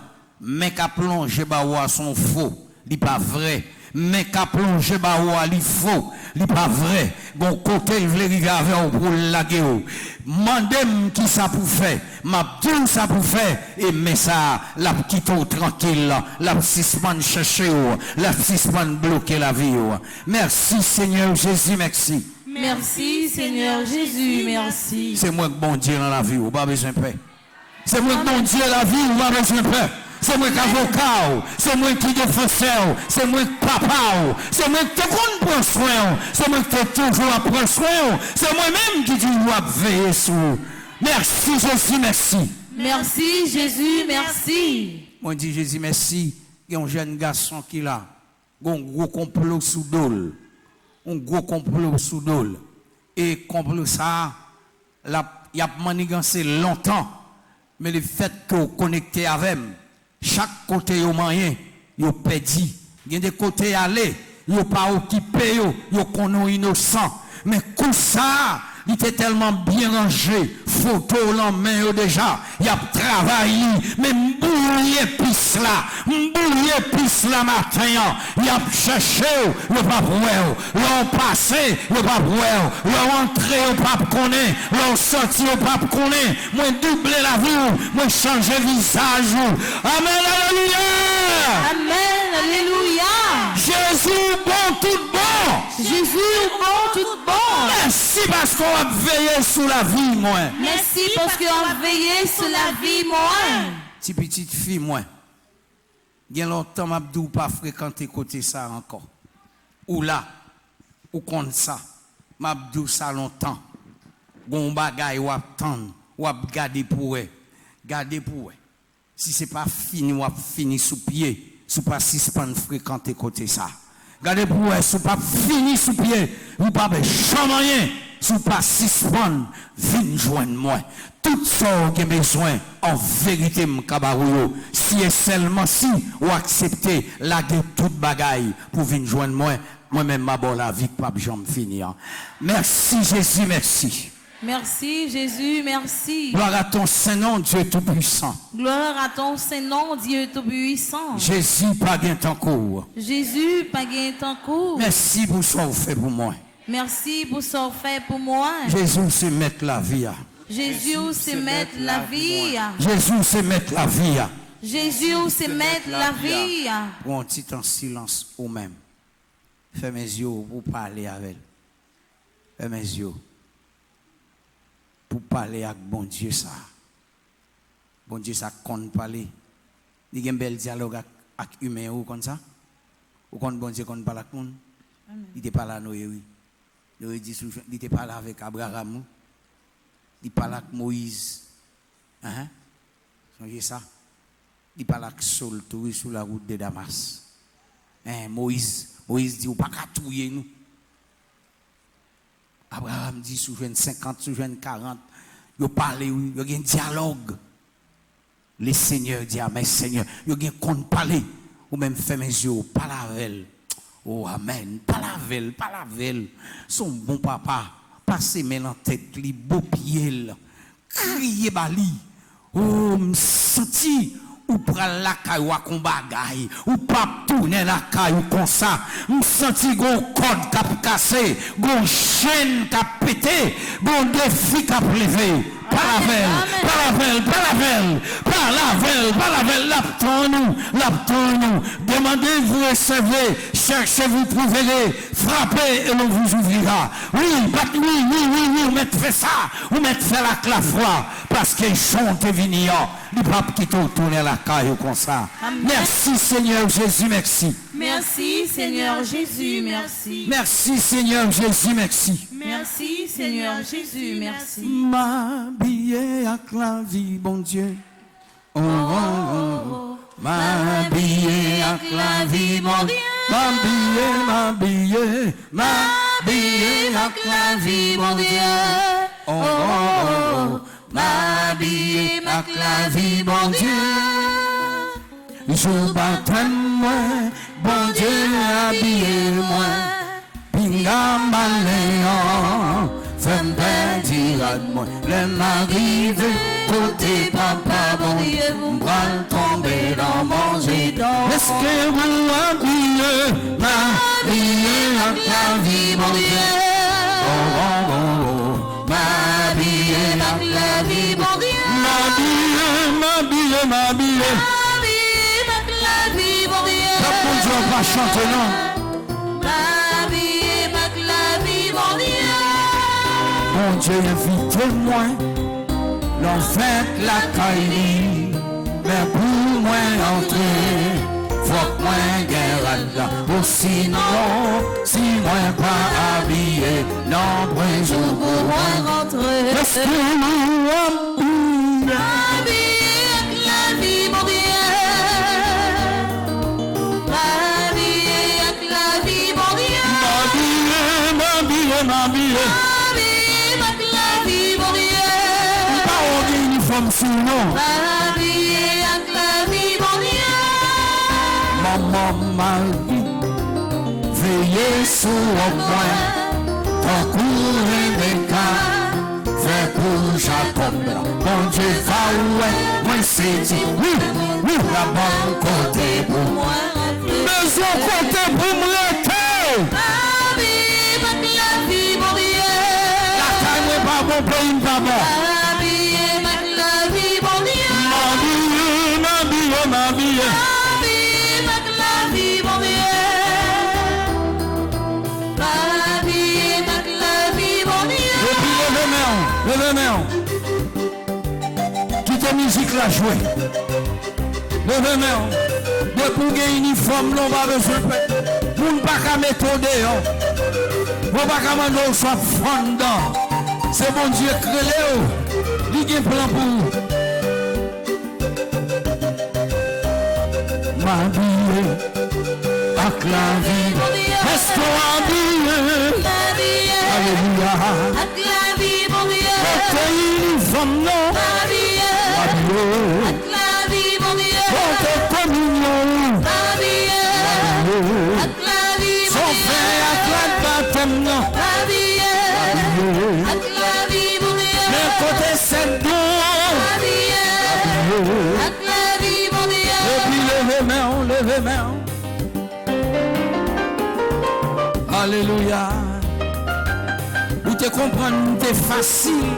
mais qu'a plongé baoua son faux, il pas vrai. Mais qu'a plongé baoua li faux, li pas vrai. Bon côté il veut arriver avec pour laguer. Mandem qui ça pour faire, m'a dit ça pour faire et mais ça la quitte tranquille, la suspend chercher, la suspend bloquer la vie. Merci Seigneur Jésus, merci. Merci Seigneur Jésus, merci. C'est moi que bon Dieu dans la vie, ou pas besoin de paix. C'est moi que bon Dieu dans la vie, ou pas besoin de paix. C'est moi qui avocat, c'est moi qui défenseur, c'est moi qui papa, c'est moi qui te prend soin, c'est moi qui toujours à prendre soin, c'est moi-même qui dois veiller sur vous. Merci Jésus, merci. Merci Jésus, merci. Moi dis Jésus merci, il y a un jeune garçon qui là, un gros complot sous dol. Un gros complot sous dol. Et complot ça, il a manigancé longtemps, mais le fait que vous connectez avec chaque côté au moyen, yo perdu. Il y a des côtés aller, yo pas occupé, yo kono innocent. Mais comme ça, il était tellement bien rangé, photo en main déjà, il a travaillé, mais mbouillé pisse là matin, il a cherché, le pas voir, l'on passé, le pas voir, l'on entré, le pas connaître, l'on sorti, le pas connaître, moi doubler la vie, moi changer visage. Amen, alléluia. Amen, alléluia. Jésus bon, tout bon. Jésus bon, tout bon. Merci parce qu'on a veillé sur la vie, moi. Merci parce qu'on a veillé sur la vie, moi. Si petite fille, moi. Il y a longtemps, Mabdou pas fréquenté côté ça encore. Ou là, ou contre ça. Mabdou ça longtemps. Bon bagay ou attendre, ou garder pour eux. Garder pour eux. Si c'est pas fini, ou fini sous pied, sous pas suspendre fréquenter côté ça. Gardez pour vous, si vous pas fini sous pied, vous pas rien, si vous pas suspendre, venez joindre moi. Tout ça que besoin, en vérité, m'kabarouyo, si et seulement si, vous acceptez la toute bagaille pour venir joindre moi, moi-même, ma bonne la vie, pas jamais finir. Merci Jésus, merci. Merci Jésus, merci. Gloire à ton Saint-Nom, Dieu Tout-Puissant. Gloire à ton Saint-Nom, Dieu Tout-Puissant. Jésus, pas gain ton cours. Jésus, pas gain ton cours. Merci pour ce que vous faites pour moi. Merci pour ce que vous faites pour moi. Jésus, c'est mettre la vie. Jésus, c'est mettre la vie. Jésus, c'est mettre la vie. Jésus, c'est mettre la vie. Pour un petit en silence ou même. Fais mes yeux pour parler avec elle. Fais mes yeux. Pour parler avec bon Dieu ça. Bon Dieu ça compte parler. Il y a un bel dialogue avec humain ou comme ça. Ou quand bon Dieu compte parler avec nous. Il te parle à nous oui. Il dit, il était pas là avec Abraham, il parle avec Moïse. Hein? Songez ça? Il parle avec Saul, tout sur la route de Damas. Hein? Moïse dit, on ne peut pas touiller nous. Abraham dit, sous 50, sous 40, il parle, il y a un dialogue. Les seigneurs disent, mais Seigneur, il y a un compte parler. Ou même fait mes yeux, pas la veille. Oh, amen. Pas la veille. Son bon papa, passez mes en tête, li beau pied, crier bali. Oh, m'senti, ou pral la caille ou kon bagay, ou pas tourner la caille comme ça. M'senti gon code cap cassé, gon chaîne cap pété, gon défi cap levé. Pas la veille, l'abton-nous. Demandez-vous, recevez, cherchez-vous, trouverez, frappez et l'on vous ouvrira. Oui, mettez fait ça, ou mettez fait la foi, parce qu'ils sont venus, les papes qui t'ont tourné la caille comme ça. Amen. Merci Seigneur Jésus, merci. Merci Seigneur Jésus, merci. Merci Seigneur Jésus, merci. Merci Seigneur Jésus, merci. M'habiller avec la vie, bon Dieu. M'habiller avec la vie, mon Dieu. M'habiller avec la vie, mon Dieu. M'habiller avec la vie, bon Dieu. Je baptême-moi, bon Dieu, habillez-moi. Pingam baléon, femme dire à moi, le m'arrive, côté papa, bon Dieu, m'bral tomber dans mon gédon. Est-ce que vous habillez, m'habillez avec la vie, mon Dieu? M'habillez avec la vie, mon Dieu. M'habillez. Mon Dieu, on va chanter, non? Mon Dieu, invitez-moi, l'enfant la caille, mais pour moi entrer, faut que moi guerre là. Ou sinon, si moi pas habillé, non, moi je pour moi rentrer. Est-ce que nous habillons? Habillé avec la vie, mon Dieu. M'habiller. Pas au uniforme sur nous. Maman m'a dit, veillez sur moi, ton cours Rebecca, fait pour Jacob. Mon Dieu va où moi c'est dit, oui, la bonne côté pour moi. Mais au côté pour me l'été. Pas bon pays, pas bon. M'habiller. Et puis levez main. Toute musique la jouer. Levez main. Depuis un uniforme, l'on va besoin de faire. Vous ne pas qu'à mettre dehors. Vous ne pas qu'à manger soit fondant. C'est bon Dieu créé, il y a un plan pour vous. M'habiller avec la vie. Est-ce qu'on habille? Alléluia. Avec la vie, mon Dieu. Votre uniforme, non? Habillé. Avec la vie, mon Dieu. Votre communion. Habillé. Avec la vie, mon Dieu. Son frère avec la baptême, non? Habillé. Avec la vie, mon Dieu. Mais côté c'est bon. Habillé. Avec la vie, mon Dieu. Et puis levez main. Alléluia. Vous te comprenez, c'est facile.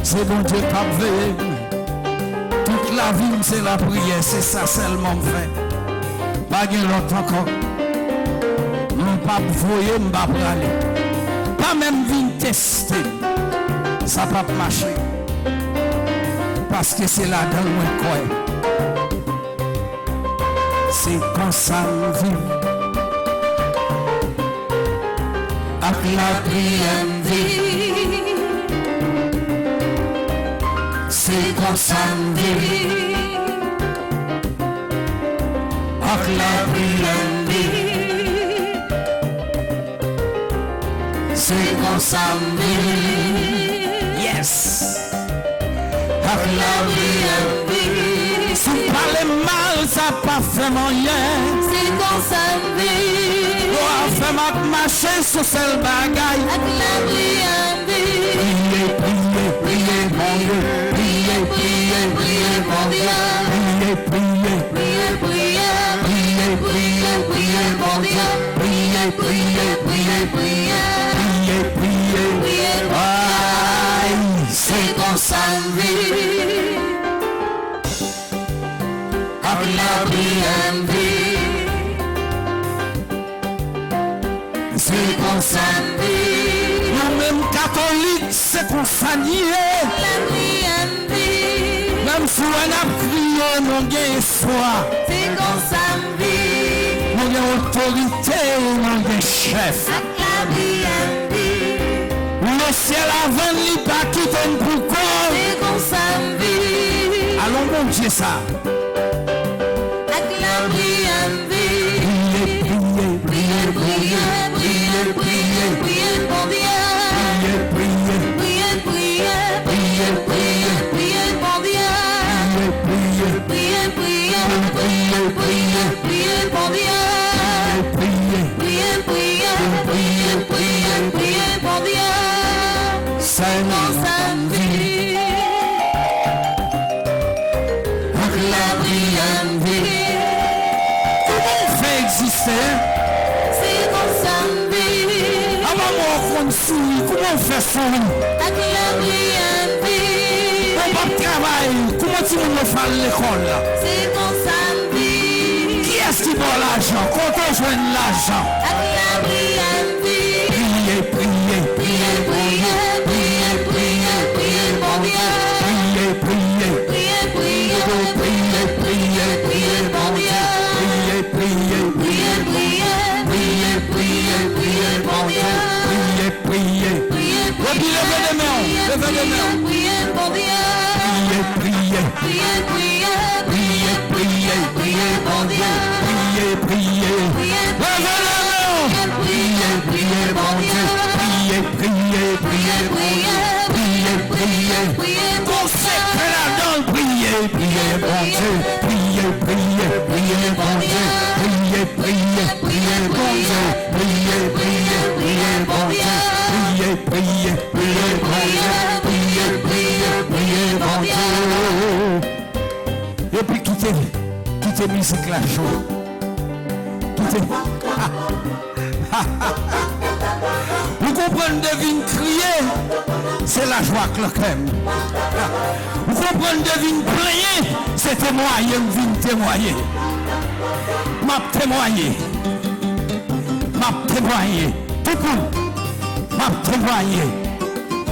C'est bon Dieu pas veiller. Toute la vie, c'est la prière, c'est ça seulement fait. Pas de l'autre encore. Pas voyer, pas aller. Pas même venir tester. Ça va pas marcher. Parce que c'est là dans le coin. C'est comme ça nous vivons. ak la prière vie. C'est comme ça vie. Ak la prière vie. C'est comme ça vie. Yes. Ak la prière vie. Si parler mal, ça pas fait moyen. C'est comme ça vie. On fait ma marcher sur celle bagaille. Ak la prière vie. Priez, priez, priez, mon Dieu. Priez, priez, priez, mon Dieu. Priez, priez, Priez, priez, priez, priez, priez, mon Dieu. Priez, priez, priez, priez. Priez, priez, priez. aïe, c'est comme ça vie. Avec la prière vie. C'est comme ça vie. Nous-mêmes catholiques, c'est qu'on s'allie. La prière vie. Même si on a crié, nous avons espoir. C'est comme ça vie. Nous avons autorité, nous avons chef. Ak la prière vie. Le ciel avant lui pas quitter pour cause. C'est comme ça vie. Allons mon Dieu ça. Ak la prière vie. Priez, priez, priez, priez, priez, priez, Priez, mon Dieu. priez, priez, Priez, priez, priez, priez, mon Dieu. priez, priez, Priez, priez, priez, priez, priez, mon Dieu. priez, Priez, priez, priez, priez, priez, mon Dieu. Seigneur, Comme ça vie. avec la prière vie. Comment on fait exister? C'est comme ça vie. Avant moi, on sourit. Comment on fait sourire? Ak la prière vie. On va travailler. Comment tu me fais l'école là? C'est comme ça vie. Qui est-ce qui donne l'argent? Quand on joue l'argent? Ak la prière vie. Priez, priez, Priez, priez, priez, priez, priez, mon Dieu. priez, priez, Priez, priez, priez, priez, priez, mon Dieu. priez, priez, Priez, priez, priez, priez, mon Dieu. Priez, priez. priez, Puis levez les mains, levez les mains. priez, mon Dieu. Priez, priez, Priez, priez, priez, priez, priez, mon Dieu. Priez, priez. Levez les mains. Priez, priez, mon Dieu. Priez, priez, priez, mon Dieu. Priez, priez. priez, Consacrez la donne, priez, priez, mon Dieu. Priez, priez, priez, mon Dieu. Priez, priez, priez, mon Dieu. Priez, priez, priez, mon Dieu. Priez, priez, priez, mon Dieu. Priez, priez, priez, mon Dieu. Et puis quittez musique la joie. Quittez. Vous comprenez, devine crier, c'est la joie que le aime. Vous comprenez, devine plaigner, c'est témoigner, devine témoigner. M'a témoigné. M'a témoigné. Tout le monde. M'a témoigné.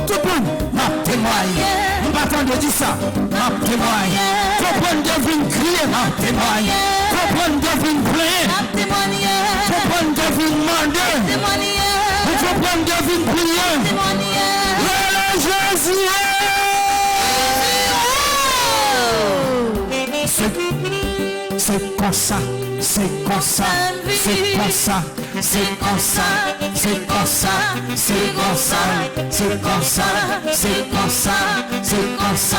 Tout le monde. M'a témoigné. Nous battons de dire ça. M'a témoigné. Comprenez, devine crier, m'a témoigné. Comprenez, devine plaigner. témoigner, Comprenez, devine demander. témoigner, Vous comprenez, devine prier. témoigner. Le Jésus. C'est comme ça, c'est comme ça, c'est comme ça, c'est comme ça, c'est comme ça, c'est comme ça, c'est comme ça, c'est comme ça, c'est comme ça,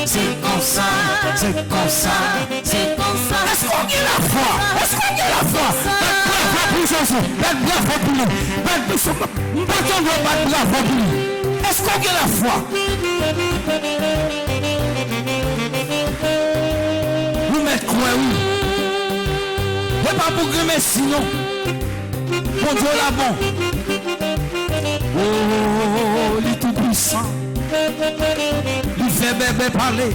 c'est comme ça, c'est comme ça, c'est comme ça. Est-ce qu'on y a la foi? Est-ce qu'on y a la foi? Est-ce qu'on y a la foi? Vous mettez quoi où? Ne pas pour grimer sinon. Bon Dieu là bon. Oh, il est tout puissant. Il fait bébé parler.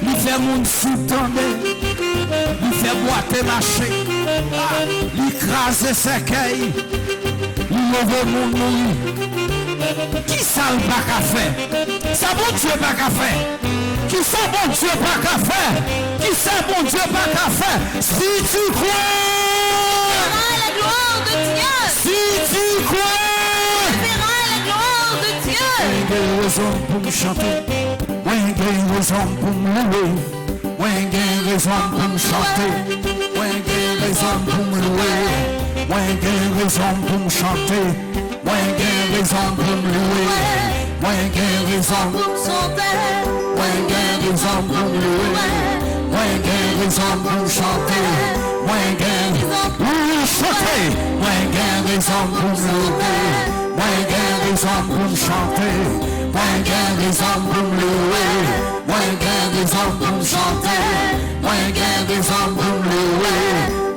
Il fait monde s'entendre. Il fait boiter marcher. Il crase ses cailles. Il ouvre mon mourir. Qui ça le pas qu'à faire? Ça bon Dieu pas qu'à faire. Qui ça bon Dieu pas qu'à faire? Qui ça bon Dieu pas qu'à faire? Si tu crois, La gloire de Dieu. si tu crois, raison pour me chanter. Moi j'ai raison pour me louer. Moi j'ai raison pour me chanter. Moi j'ai raison pour me louer. Moi j'ai raison pour me chanter. Moi j'ai raison pour me louer. Moi j'ai raison pour me chanter. Moi j'ai raison pour me louer. Moi j'ai raison pour me chanter. Moi j'ai raison pour me chanter. Moi j'ai raison pour me louer. Moi j'ai raison pour me chanter. Moi j'ai raison pour me louer. Moi j'ai raison pour me chanter. Moi j'ai raison pour me louer.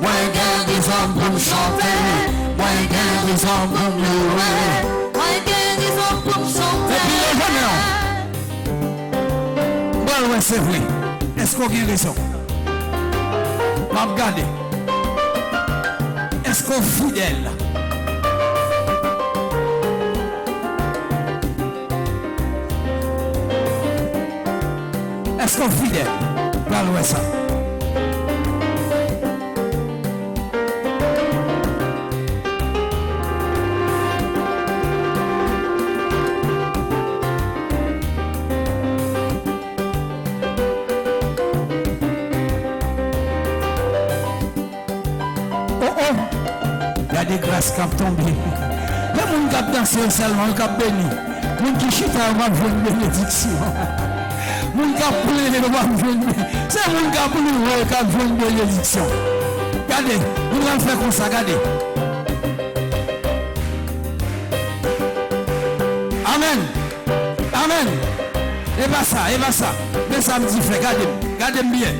Moi j'ai raison pour me chanter. Moi j'ai raison pour me louer. Moi j'ai raison pour me chanter. Et puis les jeunes, bon ouais c'est vrai. Est-ce qu'on a raison? M'a regardé. Est-ce qu'on est fidèle? Est-ce qu'on est fidèle? Parle-moi ça. Il y a des grâces qui ont tombé. Les gens qui ont dansé seulement, qui ont béni. Les gens qui chita vont jouer une bénédiction. Les gens qui ont pleuré vont jouer une bénédiction. C'est les gens qui ont pleuré qui vont jouer une bénédiction. Regardez, nous allons faire comme ça, regardez. Amen. Amen. Et pas ça, et pas ça. Mais ça me dit, regardez, regardez bien.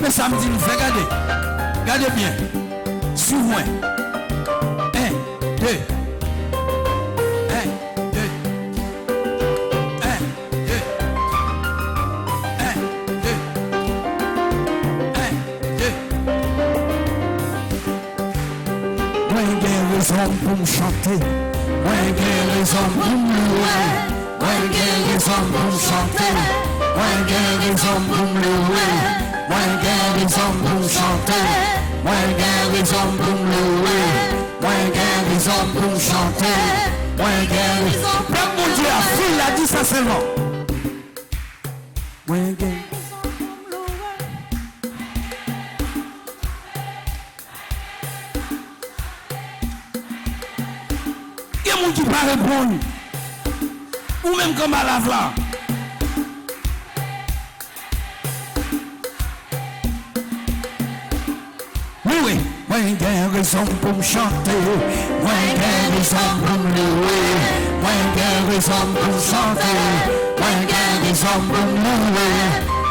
Mais samedi, nous fait regarder. Regardez bien. Sur moi. 1, 2. 1, 2. 1, 2. 1, 2. 1, 2. Moi, j'ai raison pour me chanter. Moi, j'ai raison pour me louer. Moi, j'ai raison pour me chanter. Moi, j'ai raison pour me louer. Moi, j'ai raison pour me chanter. Moi, j'ai raison pour me louer. Moi, j'ai raison pour me chanter. Moi, j'ai raison pour me louer. Mon Dieu, la fille a dit ça seulement. Moi, j'ai raison pour me louer. Il y a des gens qui ne pas répondre. Ou même comme à la vla. Oui, moi j'ai raison pour me chanter, moi j'ai raison pour me louer, moi j'ai raison pour me chanter, moi j'ai raison pour me louer,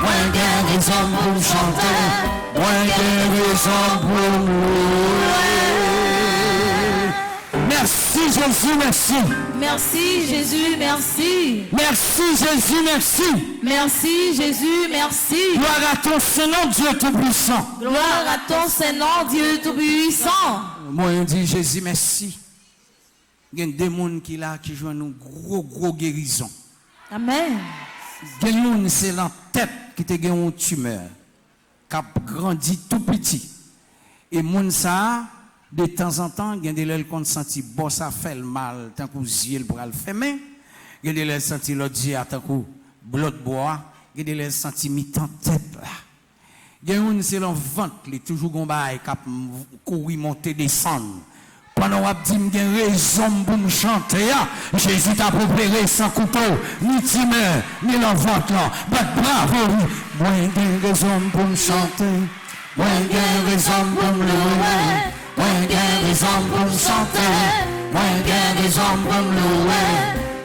moi j'ai raison pour me chanter, moi j'ai raison pour me louer. Merci Jésus, merci. Merci Jésus, merci. Merci Jésus, merci. Merci Jésus, merci. Gloire à ton Saint-Nom, Dieu Tout-Puissant. Gloire à ton Saint-Nom, Dieu Tout-Puissant. Moi, on dit Jésus, merci. Il y a des gens qui là qui jouent une gros guérison. Amen. Il y a des gens c'est la tête qui te gagne une tumeur, qui a grandi tout petit. Et moun ça, de temps en temps, il y a des gens qui senti bon ça fait le mal, tant que yeux pour le fermer. Il y a des gens qui senti l'autre yeux tant que bloc bois. Il y a des gens qui senti mi-temps tête là. Il y a une c'est dans ventre, il est toujours un bail qui courir monter descendre. Pendant on a dit qu'il y a raison pour me chanter, Jésus t'a préparé sans couteau, ni timeur, ni dans ventre là. Bravo, moi j'ai raison pour me chanter. Moi j'ai raison pour me louer. Moi j'ai raison pour me chanter. Moi j'ai raison pour me louer.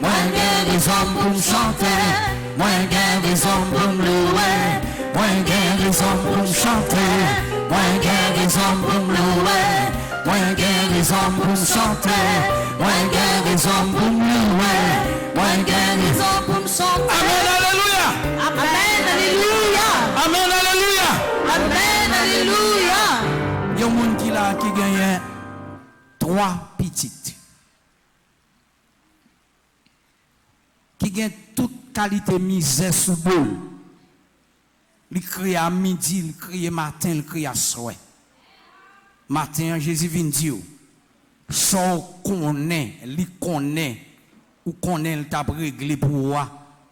Moi j'ai raison pour me chanter. Moi j'ai raison pour me louer. Moi j'ai raison pour me chanter. Moi j'ai raison pour me louer. Moi j'ai raison pour me chanter. Moi j'ai raison pour me louer. Moi j'ai raison pour me chanter. Amen, alléluia. Amen, alléluia. Amen, alléluia. Amen, alléluia. Il y a un monde qui gagne 3 petites. Qui gagne toute qualité misère sous bol. Il crie à midi, il crie matin, il crie à soir. Matin, Jésus vient dire, sans connaît, il connaît, ou connaît, il t'a réglé pour moi,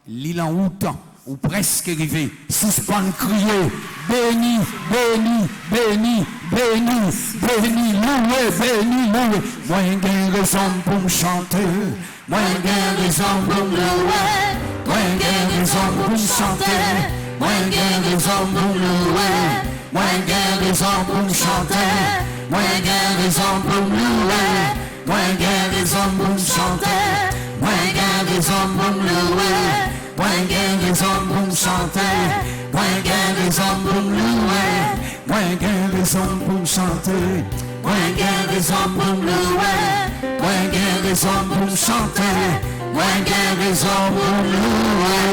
l'île en route, ou presque arrivé, suspend crier, béni, béni, béni, béni, béni, loué, béni, loué. Moi, j'ai raison pour me chanter, moi, j'ai raison pour me louer, moi, j'ai raison pour me chanter, moi, j'ai raison pour me louer, moi, j'ai raison pour me chanter, moi, j'ai raison pour me louer, moi, j'ai raison pour me chanter, moi, j'ai raison pour me louer. Moi, j'ai raison pour me chanter. Moi, j'ai raison pour me louer. Moi, j'ai raison pour me chanter. Moi, j'ai raison pour me louer. Moi, j'ai raison pour me chanter. Moi, j'ai raison pour me louer.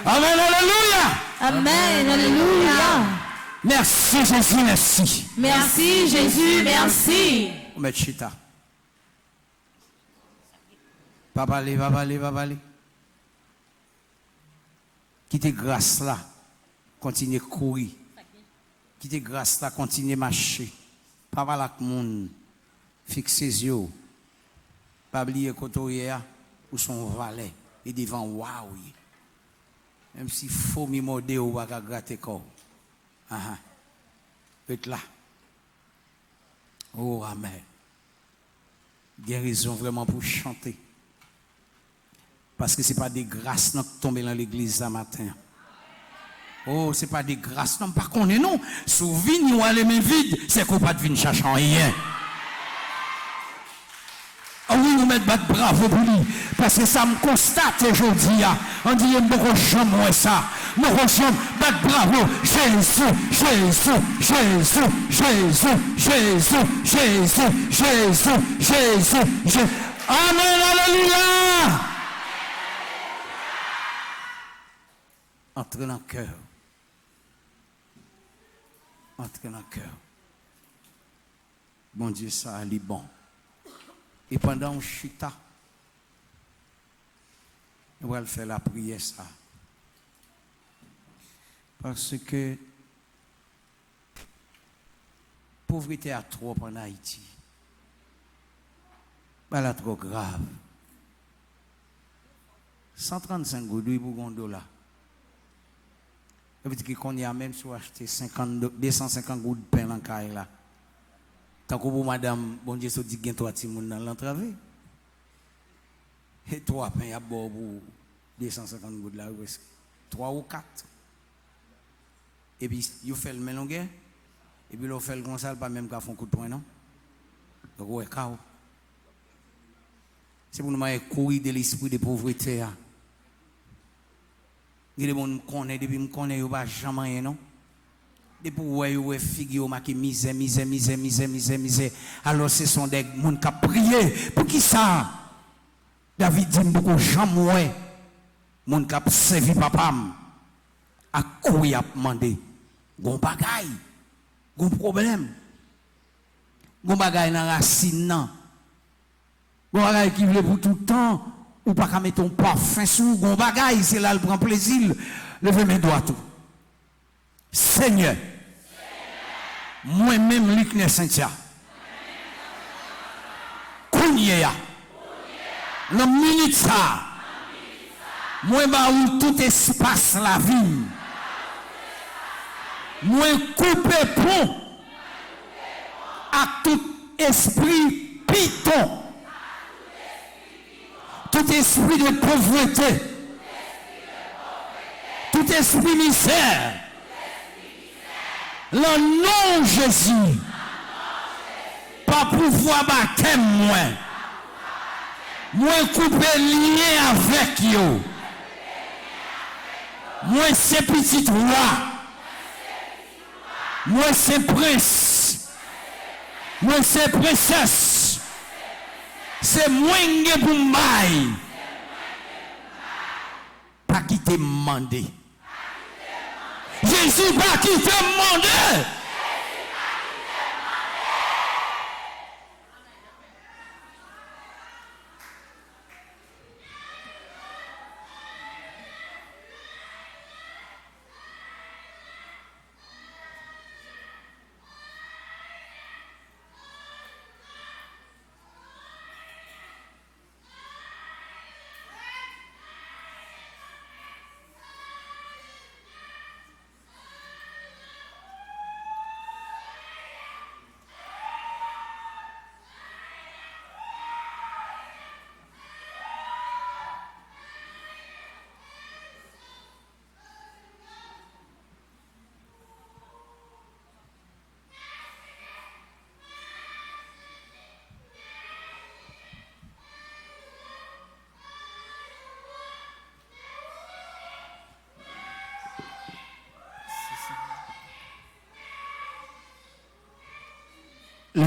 Amen, alléluia. Amen, alléluia. Merci Jésus, merci. Merci Jésus, merci. Met chita. Papa, allez, papa, allez, papa, allez. Quittez grâce là, continuez à courir. Quittez grâce là, continuez à marcher. Pas mal avec le monde. Fixez les yeux. Pas oublier côté ou son valet. Et devant waouh. Même si faut m'y modé ou pas gratter corps. Faites là. Oh, amen. Guérison vraiment pour chanter. Parce que ce n'est pas des grâces qui tombent dans l'église ce matin. Oh, ce n'est pas des grâces. Non, par contre, non. Si vous venez ou allez mais vide, c'est qu'on pas de venir chercher rien. Ah oui, nous mettons battre bravo pour lui. Parce que ça me constate aujourd'hui. On dit, beaucoup jamais ça. Beaucoup jamais battre bravo. Jésus, Jésus, Jésus, Jésus, Jésus, Jésus, Jésus, Jésus, Jésus. Amen, alléluia. Entrez dans le cœur. Entrez dans le cœur. Bon Dieu, ça a bon. Et pendant chita, nous allons faire la prière ça. Parce que pauvreté a trop en Haïti. Elle est trop grave. 135 gouttes pour $1. Ça veut dire qu'on y a même sur acheter 250 gouttes de pain dans le caille là. Tant que pour madame, bon Dieu, ça dit qu'il y a 3 petits moun dans l'entrave. Et 3 pains à bord pour 250 gouttes là, 3 ou 4. Et puis, vous faites le mélangé. Et puis, vous faites le gonçal, pas même qu'à fond coup de poing, non? Donc, ouais, cao. C'est pour nous courir de l'esprit de pauvreté. Il y a des gens qui connaissent, depuis que je connais, ils ne vont jamais rien, non? Depuis que vous figure qui misère, misère, misère, misère, misère, misère. Alors ce sont des gens qui ont prié. Pour qui ça? David dit beaucoup jamais. Les gens qui ont servi papa. À quoi il a demandé? Gon bagay. Gon problème. Gon bagay dans la racine. Gon bagay qui veut pour tout le temps. Ou pas qu'à mettre ton parfum sous. Gon bagay, c'est là, il prend plaisir. Levez mes doigts tout. Seigneur. Moi-même, Luc Nessentia. Kounia. Dans minute ça. Moi, où tout espace la vie. Moi, couper pont. À tout esprit piton. Tout esprit de pauvreté. Tout esprit misère. Le nom Jésus, pas pouvoir battre moi. Moi couper lien avec yo. Moi c'est petit roi. Moi c'est prince. Moi c'est princesse. C'est moi qui pour m'aille. Pas qui te demandé. Jésus pas qui te demandé.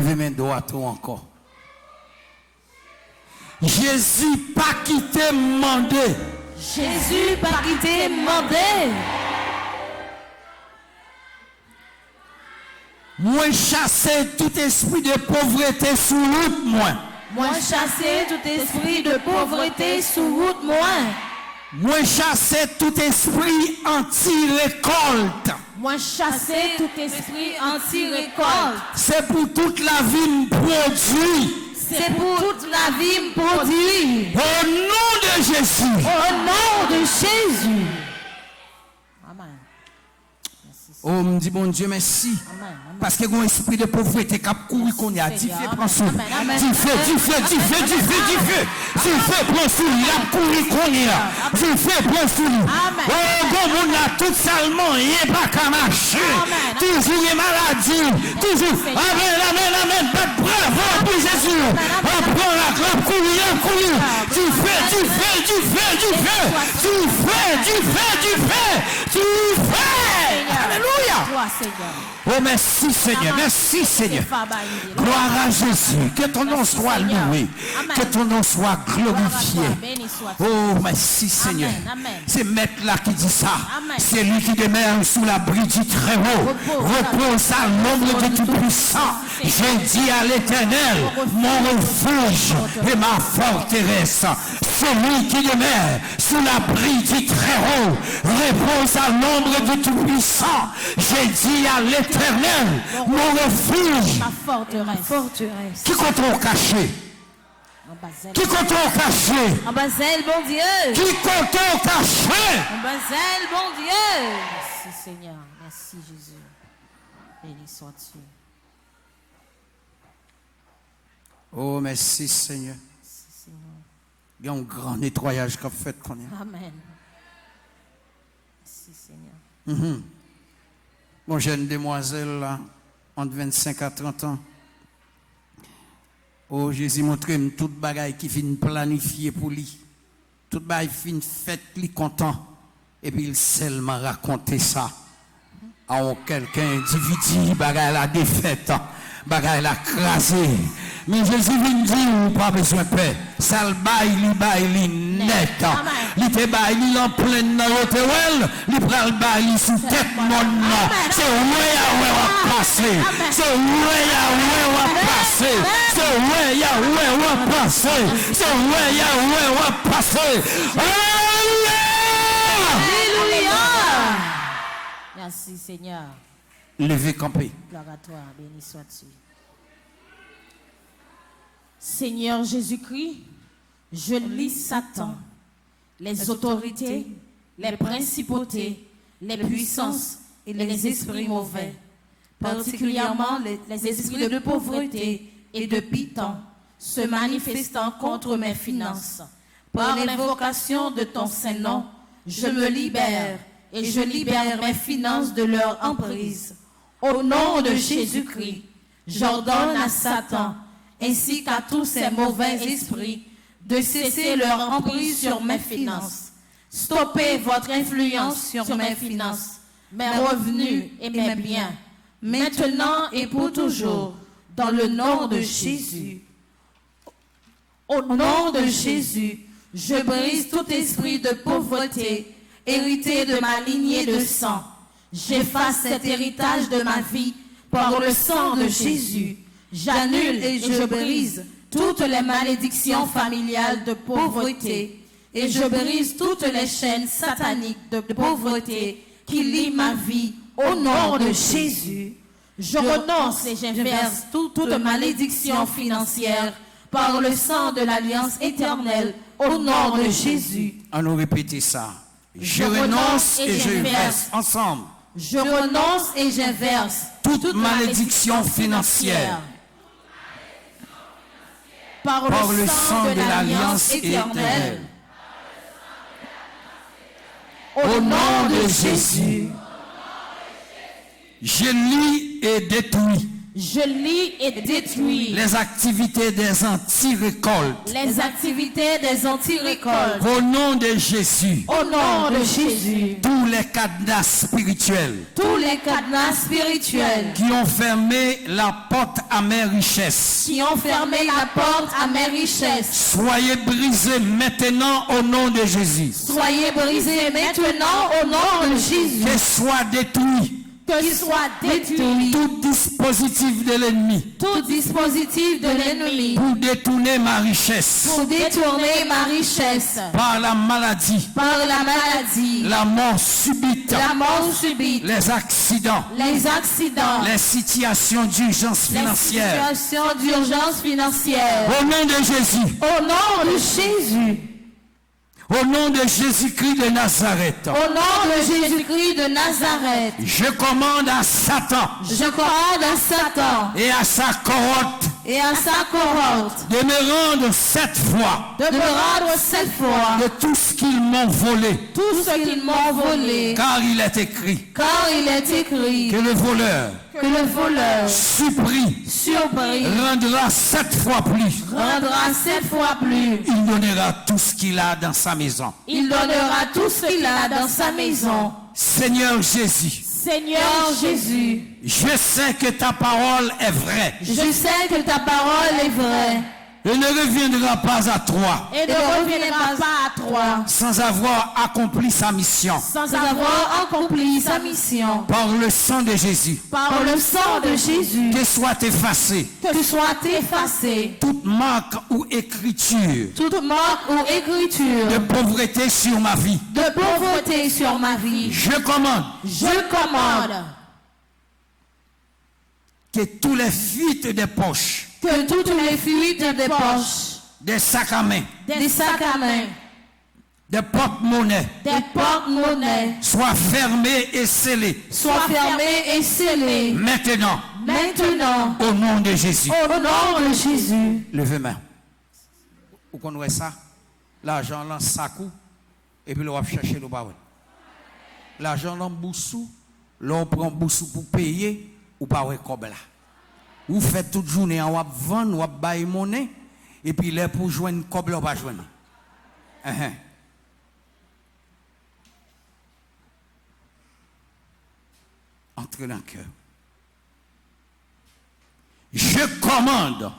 levez main droite encore. Jésus pas quitté mandé. Jésus pas quitté mandé. Moi chasser tout esprit de pauvreté sous route moi. Moi chasser tout esprit de pauvreté sous route moi. Moi chasser tout esprit anti-récolte. Moi chasser tout esprit anti-récolte. C'est pour toute la vie produit. C'est pour toute la vie produit. Au nom de Jésus. Au nom de Jésus. Amen. Oh, me dit bon Dieu merci. Amen. Parce que un esprit de pauvreté qui a couru qu'on y a dit fait prend sous. Dit fait prend sous. Il a couru qu'on y a. Dit fait prend sous. Oh, bon on a tout salement, il n'est pas qu'à marcher. Toujours une maladie. Toujours. Amen. Bravo pour Jésus. On prend la clap, courir. Tu fais. Alléluia. Oh, merci Seigneur, merci Seigneur. Gloire à Jésus. Que ton nom soit loué. Que ton nom soit glorifié. Oh, merci Seigneur. C'est Maître là qui dit ça. C'est lui qui demeure sous l'abri du Très-Haut. Repose à l'ombre du Tout-Puissant. Je dis à l'Éternel, mon refuge et ma forteresse. Celui qui demeure sous l'abri du Très-Haut repose à l'ombre du Tout-Puissant. J'ai dit à l'Éternel, mon refuge. Ma forteresse. Qui compte caché? Qui compte caché? En Basel, bon Dieu. Qui compte caché? En Basel, bon Dieu. Merci Seigneur. Merci Jésus. Béni sois-tu. Oh, merci Seigneur. Il y a un grand nettoyage qu'a fait. Amen. Merci Seigneur. Bon, jeune demoiselle là, entre 25 à 30 ans. Oh, Jésus montre toute bagaille qui finit planifier pour lui. Toute bagaille finit fait lui content. Et puis il seulement raconter ça à quelqu'un individu, bagaille la défaite, bagaille la crasé. Mais Jésus vient dire, pas besoin de paix. Ça le bail, net. Il te bail, il en plein dans l'hôtel, il prend le bail sous tête mon nom. C'est ouais, on passer. C'est ouais, on passer. C'est ouais, on passer. C'est ouais, on passer. Alléluia. Merci Seigneur. Levez camper. Gloire à toi, béni sois-tu. Seigneur Jésus-Christ, je lis Satan, les autorités, les principautés, les puissances et les esprits mauvais, particulièrement les esprits de pauvreté et de piton, se manifestant contre mes finances. Par l'invocation de ton Saint-Nom, je me libère et je libère mes finances de leur emprise. Au nom de Jésus-Christ, j'ordonne à Satan ainsi qu'à tous ces mauvais esprits de cesser leur emprise sur mes finances. Stoppez votre influence sur mes finances, mes revenus et mes biens, maintenant et pour toujours, dans le nom de Jésus. Au nom de Jésus, je brise tout esprit de pauvreté hérité de ma lignée de sang. J'efface cet héritage de ma vie par le sang de Jésus. J'annule et je brise toutes les malédictions familiales de pauvreté et je brise toutes les chaînes sataniques de pauvreté qui lient ma vie au nom de Jésus. Je renonce et j'inverse toute malédiction financière par le sang de l'Alliance éternelle au nom de Jésus. On nous répéter ça. Je renonce et j'inverse ensemble. Je renonce et j'inverse toute malédiction financière par le sang de l'Alliance éternelle. Au nom de Jésus. Je lis et détruis Je lis et détruis les activités des anti-récoltes. les activités des anti-récoltes. Au nom de Jésus, Au nom de Jésus, tous les cadenas spirituels tous les cadenas spirituels qui ont fermé la porte à mes richesses, qui ont fermé la porte à mes richesses, soyez brisés maintenant au nom de Jésus. soyez brisés maintenant au nom de Jésus. Que soit détruit Que soit détruit tout dispositif de l'ennemi tout dispositif de l'ennemi pour détourner ma richesse pour détourner ma richesse par la maladie, par la maladie, la mort subite, la mort subite, les accidents, les accidents, les situations d'urgence les financière. situations d'urgence financière. Au nom de Jésus, Au nom de Jésus, au nom de Jésus-Christ de Nazareth, au nom de Jésus-Christ de Nazareth, je commande à Satan je commande à Satan et à sa cohorte et à sa cohorte de me rendre 7 fois de me rendre 7 fois de tout ce qu'ils m'ont volé, tout ce qu'ils m'ont volé, car il est écrit car il est écrit que le voleur que le voleur surpris surpris rendra 7 fois plus. rendra 7 fois plus. Il donnera tout ce qu'il a dans sa maison. Il donnera tout ce qu'il a dans sa maison. Seigneur Jésus, Seigneur Jésus, je sais que ta parole est vraie je sais que ta parole est vraie et ne reviendra pas à toi et ne reviendra pas à toi sans avoir accompli sa mission. sans avoir accompli sa mission. Par le sang de Jésus, Par le sang de Jésus, que soit effacée que soit effacée toute marque ou écriture toute marque ou écriture de pauvreté sur ma vie. de pauvreté sur ma vie. Je commande Je commande que tous les fuites des poches, que toutes les fuites des poches, des sacs à main, des sacs à main, des porte-monnaies des porte-monnaies soient fermés et scellés soient fermées et scellées maintenant maintenant au nom de Jésus. au nom de Jésus. Levez main. Vous connaissez ça? L'argent là sacou et puis on va chercher le baron. L'argent là boussou, l'on prend boussou pour payer ou pas ouais comme là. Vous faites toute journée en wap vendre, wap bailler monnaie et puis là pour joindre comme là pas joindre. Entrez dans le cœur. Je commande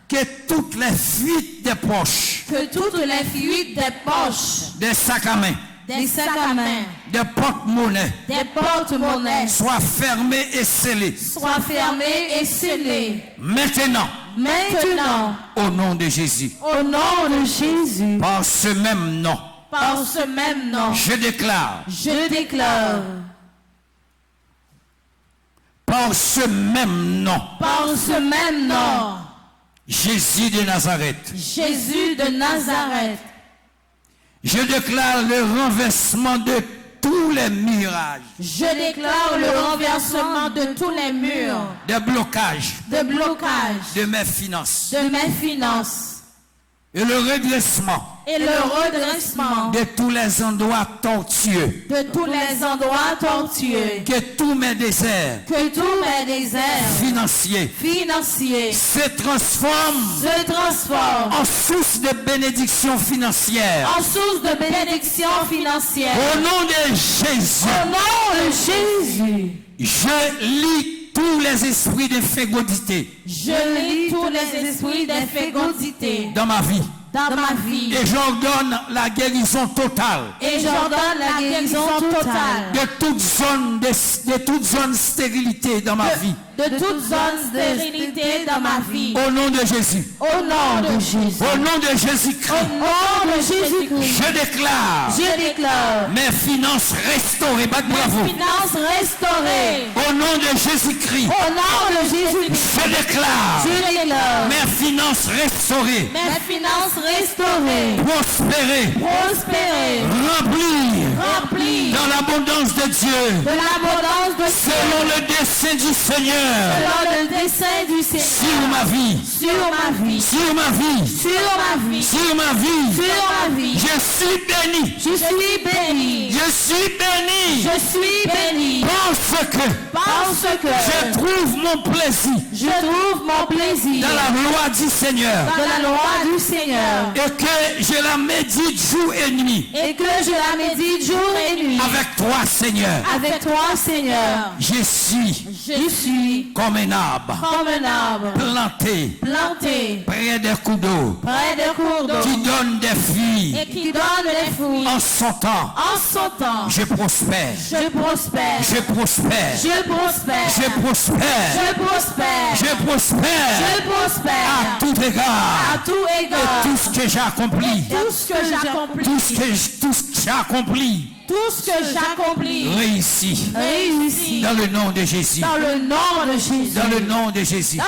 que toutes les fuites des poches, que toutes les fuites des poches, des sacs à main, des sacs à main, des porte-monnaies des porte-monnaies soient fermées et scellées soient fermées et scellées maintenant maintenant au nom de Jésus. au nom de Jésus. Par ce même nom, Par ce même nom, je déclare, je déclare, par ce même nom, par ce même nom, Jésus de Nazareth, Jésus de Nazareth, je déclare le renversement de tous les mirages, je déclare le renversement de tous les murs des blocages de blocage de mes finances de mes finances et le redressement et le redressement de tous les endroits tortueux, de tous les endroits tortueux, que tous mes déserts que tous mes déserts financiers financiers se transforment se transforment en source de bénédiction financière. en source de bénédiction financière. Au nom de Jésus, Au nom de Jésus, je lis tous les esprits de fégodité je lis tous les esprits d'infécondité dans ma vie dans ma vie et j'ordonne la guérison totale et j'ordonne la guérison totale de toute zone stérilité dans ma vie. de toute zone de stérilité dans ma vie. Au nom de Jésus, Au nom de Jésus. au nom de Jésus-Christ, Au nom de Jésus-Christ. je déclare Je déclare mes finances restaurées. Batte bravo. finances restaurées. Au nom de Jésus-Christ, Au nom de Jésus-Christ. je déclare Je déclare mes finances restaurées, mes finances restaurées, prospérées, prospérées, remplies remplies dans l'abondance de Dieu, de l'abondance de Dieu, selon le dessein du Seigneur selon le dessein du sur Seigneur, ma vie, sur ma vie, sur ma vie, sur ma vie, sur ma vie. sur ma vie. Je suis béni, Je suis béni. je suis béni, Je suis béni. Parce que je trouve mon plaisir dans la loi du Seigneur. Dans la loi du Seigneur. Et que je la médite jour et nuit. Et que je la médite jour et nuit. Avec toi, Seigneur. Avec toi, Seigneur. Je suis comme un arbre. Planté près des cours d'eau. Qui donne des fruits. Et qui donne des fruits. En son temps. Je prospère. À tout égard. Et tout ce que j'ai accompli. Tout ce que j'accomplis. Réussit. Dans le nom de Jésus. Dans le nom de Jésus.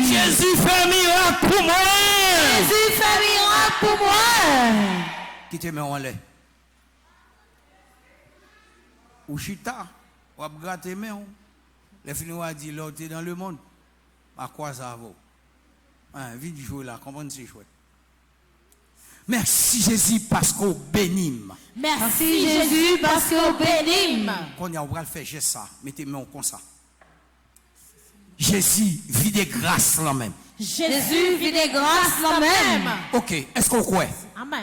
Jésus fait miracle pour moi. Qui te met en l'air? Ou chita, ou a gratter main. Les filles a dit l'autre dans le monde. À quoi ça va? Vite jouer là, comprenez c'est chouette. Merci Jésus parce qu'on bénit. Merci Jésus parce qu'on bénit. Quand on va faire juste ça, mettez-moi comme ça. Jésus vit des grâces là-même. Ok, est-ce qu'on croit? Amen.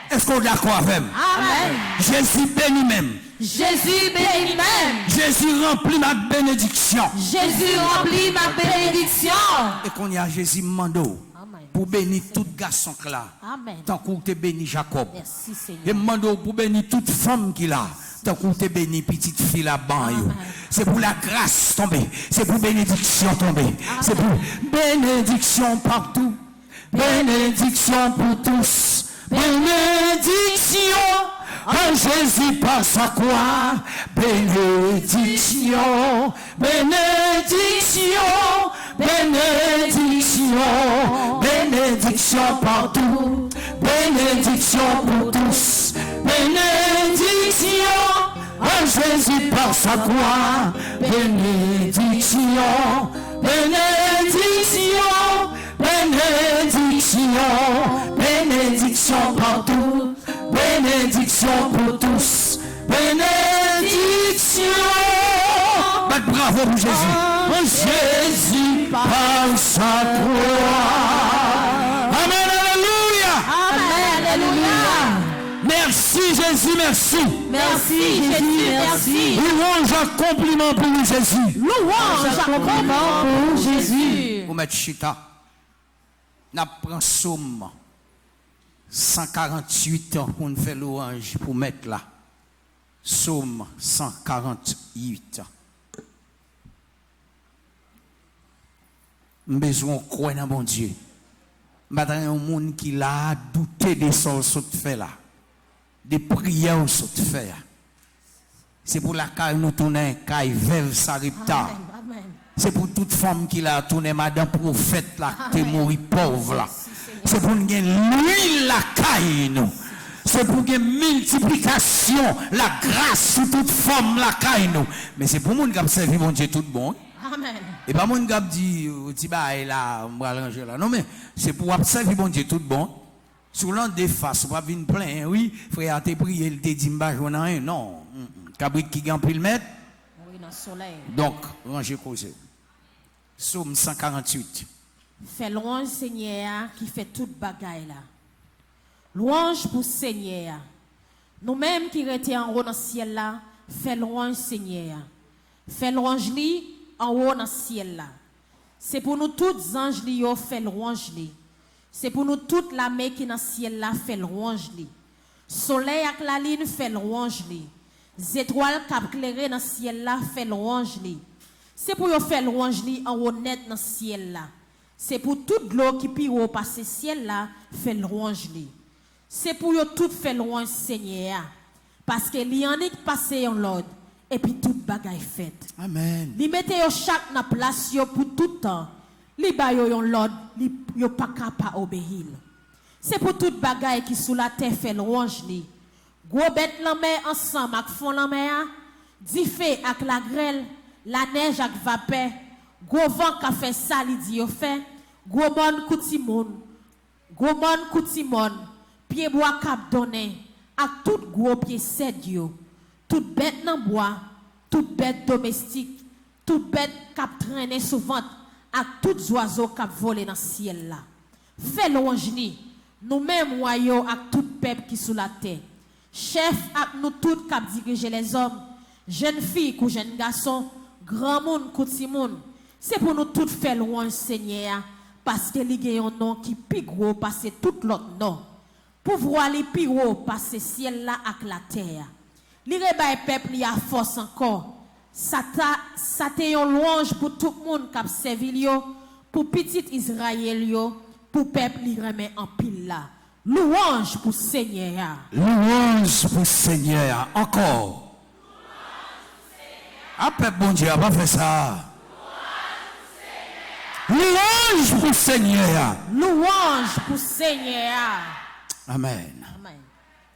Est-ce qu'on est d'accord avec moi? Amen. Jésus bénit même. Jésus bénit même. Jésus remplit ma bénédiction. Et qu'on y a Jésus mando pour bénir tout garçon qui là. Amen. Tant qu'on te bénit Jacob. Merci Seigneur. Et mando pour bénir toute femme qui là. Tant qu'on te bénit petite fille là-bas. C'est pour la grâce tomber. C'est pour bénédiction tomber. C'est pour bénédiction partout. Bénédiction pour tous. Bénédiction. En Jésus par sa croix. Bénédiction. Bénédiction partout. Bénédiction pour tous. Bénédiction. En Jésus par sa croix. Bénédiction. Bénédiction partout. Bénédiction pour tous. Bénédiction. Bravo pour Jésus. Jésus par sa croix. Amen, alléluia. Merci Jésus, merci. Merci Jésus, merci. Louange à compliment pour Jésus. Jésus. Pour mettre chita, nous prenons somme 148 ans pour nous faire louange pour mettre là. Somme 148. Nous avons besoin de croire dans mon Dieu. Nous avons un monde qui l'a douté des sols que tu fais là. Des prières que tu fais. C'est pour la caille nous tourner, caille veuve Saripta. C'est pour toute femme qui l'a tourné, madame prophète là, qui est morte pauvre là. C'est pour nous l'huile la caille nous. C'est pour une multiplication, la grâce sur toute femme la caille nous. Mais c'est pour nous qui servi mon Dieu tout bon. Amen. Et pas mon gars dit tiba là, on va ranger là. Non mais c'est pour observer mon Dieu tout bon. Sur l'un des faces, on va venir plein. Oui, frère, t'es prié, il t'a dit m'ba joindre rien. Non, cabrit qui gagne pile mettre. Oui, dans le soleil. Donc, ranger causé. Psaume 148. Fais louange Seigneur qui fait toute bagaille là. Louange pour Seigneur. Nous-mêmes qui étions en haut dans le ciel là, fais louange Seigneur. Fais louange li en haut dans le ciel là. C'est pour nous tous anges li yo fait louange li. C'est pour nous toute la main qui dans le ciel là fait louange li. Soleil avec la lune fait louange li. Étoiles qui éclairé dans le ciel là fait louange li. C'est pour yo faire louange li en haut net dans le ciel là. C'est pour toute l'eau qui pire au passé ciel là fait louange li. C'est pour yo tout fait louange Seigneur. Parce que li en est passé en l'ordre et puis toute bagaille faite. Amen. Li mette yo chaque na place yo pour tout temps. Li ba yo yon l'ordre, li yo pas capable obéir. C'est pour toute bagaille qui sous la terre fait louange li. Gros bête la mer ensemble avec fond la mer, di fait avec la grêle, la neige avec vapeur, Gros vent qui fait ça, il dit, yo fait, gros monde koutimon, pied bois cap donné, à tout gros pied sed yo, toute bête nan bois, toute bête domestique, toute bête cap traîner sous ventre, à tout oiseau cap volé dans le ciel là. Fait louange ni, nous-mêmes royaux à tout peuple qui sous la terre. Chef à nous tous cap diriger les hommes, jeunes filles ou jeunes garçons, grand monde ou petit monde. C'est pour nous tous faire louange Seigneur parce que il y a un nom qui plus gros passer tout l'autre nom. Pouvoir les plus gros passer ciel là avec la terre. Li rebaye peuple li a force encore. Ça te yon louange pour tout le monde qui a servi yo, pour petit Israël yo, pour peuple li remet en pile là. Louange pour Seigneur. Louange pour Seigneur. Encore. Ah, peuple bon Dieu, pas fait ça. Louange pour Seigneur. Louange pour Seigneur. Amen. Amen.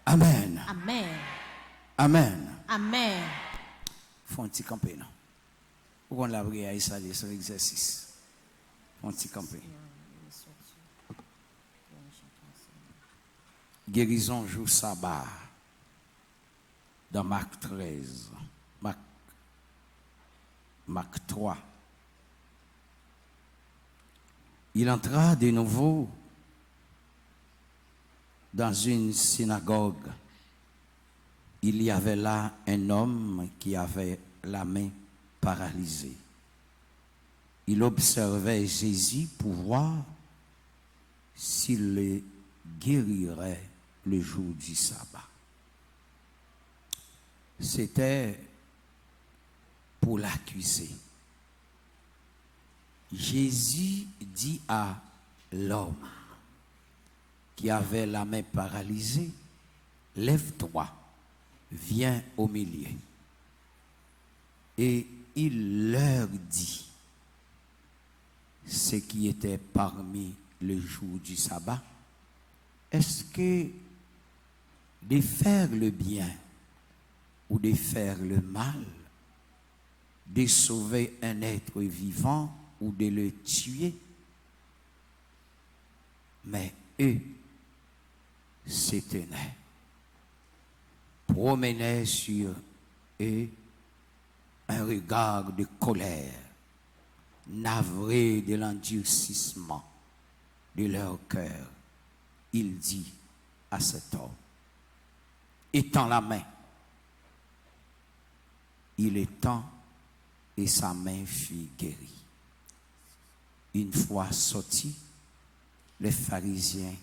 Amen. Amen. Amen. Amen. Faut un petit camper, non? Pourquoi on l'a prière et ça, c'est l'exercice? Faut un petit camper. Guérison jour sabbat. Dans Marc 13. Marc 3. Il entra de nouveau dans une synagogue. Il y avait là un homme qui avait la main paralysée. Il observait Jésus pour voir s'il le guérirait le jour du sabbat. C'était pour l'accuser. Jésus dit à l'homme qui avait la main paralysée, lève-toi, viens au milieu. Et il leur dit ce qui était parmi le jour du sabbat. Est-ce que de faire le bien ou de faire le mal, de sauver un être vivant ou de le tuer? Mais eux s'éteignaient, promenaient sur eux un regard de colère, navré de l'endurcissement de leur cœur. Il dit à cet homme, étends la main. Il étend et sa main fut guérie. Une fois sorti, les pharisiens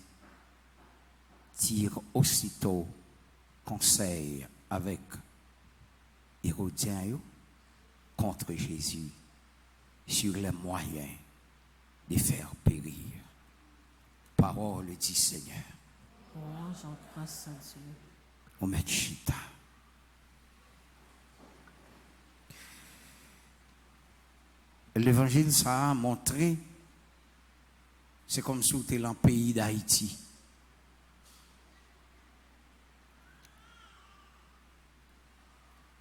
tirent aussitôt conseil avec Hérodien contre Jésus sur les moyens de faire périr. Parole du Seigneur. Louange en grâce à Dieu. On met chita. L'évangile, ça a montré, c'est comme si tu es dans le pays d'Haïti.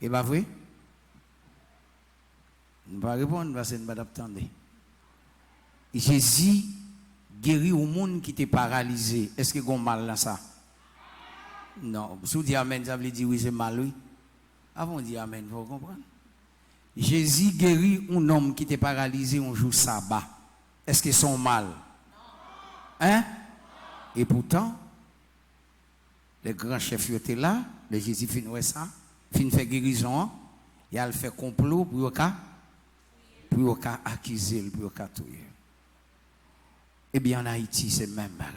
Et bien vrai? Je ne vais pas répondre parce que je ne vais pas attendre. Jésus guérit au monde qui était paralysé. Est-ce que vous avez mal dans ça? Non. Si vous dites Amen, ça veut dire oui, c'est mal, oui. Avant de dire Amen, vous comprenez? Jésus guérit un homme qui était paralysé un jour sabbat. Est-ce qu'ils sont mal? Hein? Et pourtant, les grands chefs étaient là, les Jésus finit ça, fin fait guérison, il a fait complot pour accuser, pour tuer. Eh bien en Haïti, c'est le même bagaille.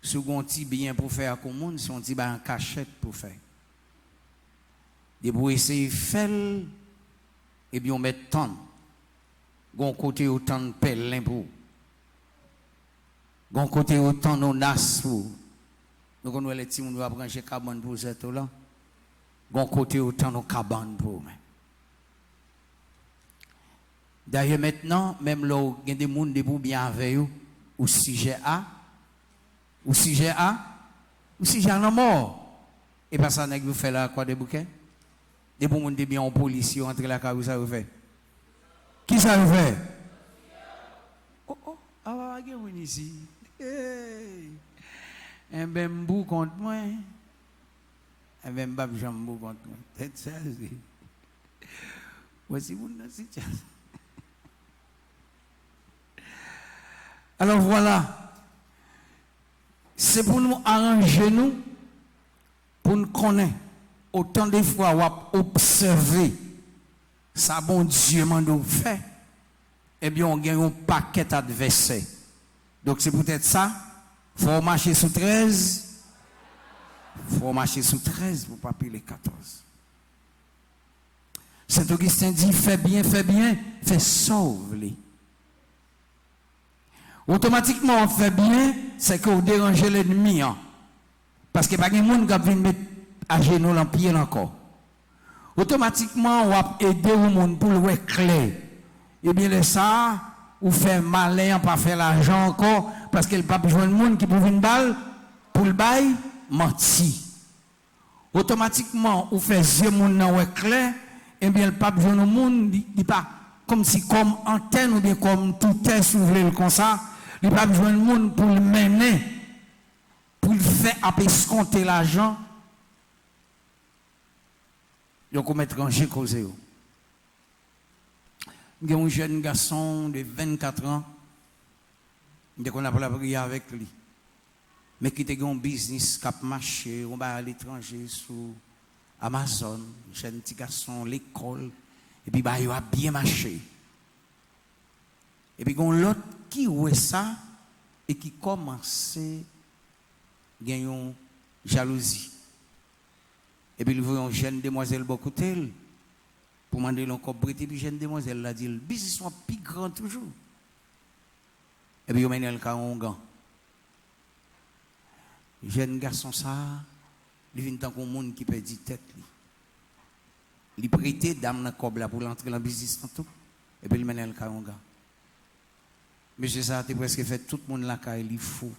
Si on dit bien pour faire comme monde, si on dit en cachette pour faire. Et pour essayer de faire, et bien on met tant. Gon côté autant de pelle pour. Gon côté autant de nas pour. Nous connaissons les petits, on va brancher cabane pour cette là. Gon côté autant de cabane pour. D'ailleurs maintenant, même là, il y a des gens qui sont bien avec vous, ou sujet A, ou sujet A, ou sujet A non mort. Et pas ça, vous faites là quoi des bouquets? Des bons gens bien en police, entre la carousel, vous faites. Qui ça le fait? Oh, ah, va y ici. Un bambou contre moi. Un bambou jambou contre moi. C'est ça. Voici vous dans cette situation. Alors voilà. C'est pour nous arranger nous, pour nous connaître. Autant de fois, on va observer ça, bon Dieu m'a fait, eh bien, on gagne un paquet d'adversaires. Donc, c'est peut-être ça. Il faut marcher sous 13. Il faut marcher sous 13 pour ne pas piler 14. Saint Augustin dit, fais bien, fais sauve-les. Automatiquement, on fait bien, c'est qu'on dérange l'ennemi. Hein. Parce que pas de monde qui vient mettre à genoux dans pied encore. Automatiquement, on va aider le monde pour le voir clair. Et bien, ça, ou fait malin, pas faire l'argent encore, parce que le pape joue le monde qui pour une balle, pour le bail, menti. Automatiquement, ou fait yeux monde dans le clair, et bien, le pape joue le monde, dit pas, comme si comme antenne ou bien comme tout est s'ouvrir comme ça, le pape joue le monde pour le mener, pour le faire escompter l'argent. Il y a un étranger causé. Il y a un jeune garçon de 24 ans, qu'on a pas la prière avec lui. Mais qui a un business qui a marché, on va à l'étranger sur Amazon, un jeune petit garçon, l'école, et puis il a bien marché. Et puis il y a l'autre qui voit ça et qui commence à gagner une jalousie. Et puis il voit une jeune demoiselle beaucoup tel pour demander encore prêter, puis jeune demoiselle l'a dit, le business soit plus grand toujours. Et puis il mène le cas en gant. Jeune garçon ça, il vient tant qu'on monde qui perd tête lui. Il prêtait dame dans cob là pour l'entrer dans le business tout. Et puis il mène le cas en gant. Monsieur ça a presque fait tout le monde là car il est fou.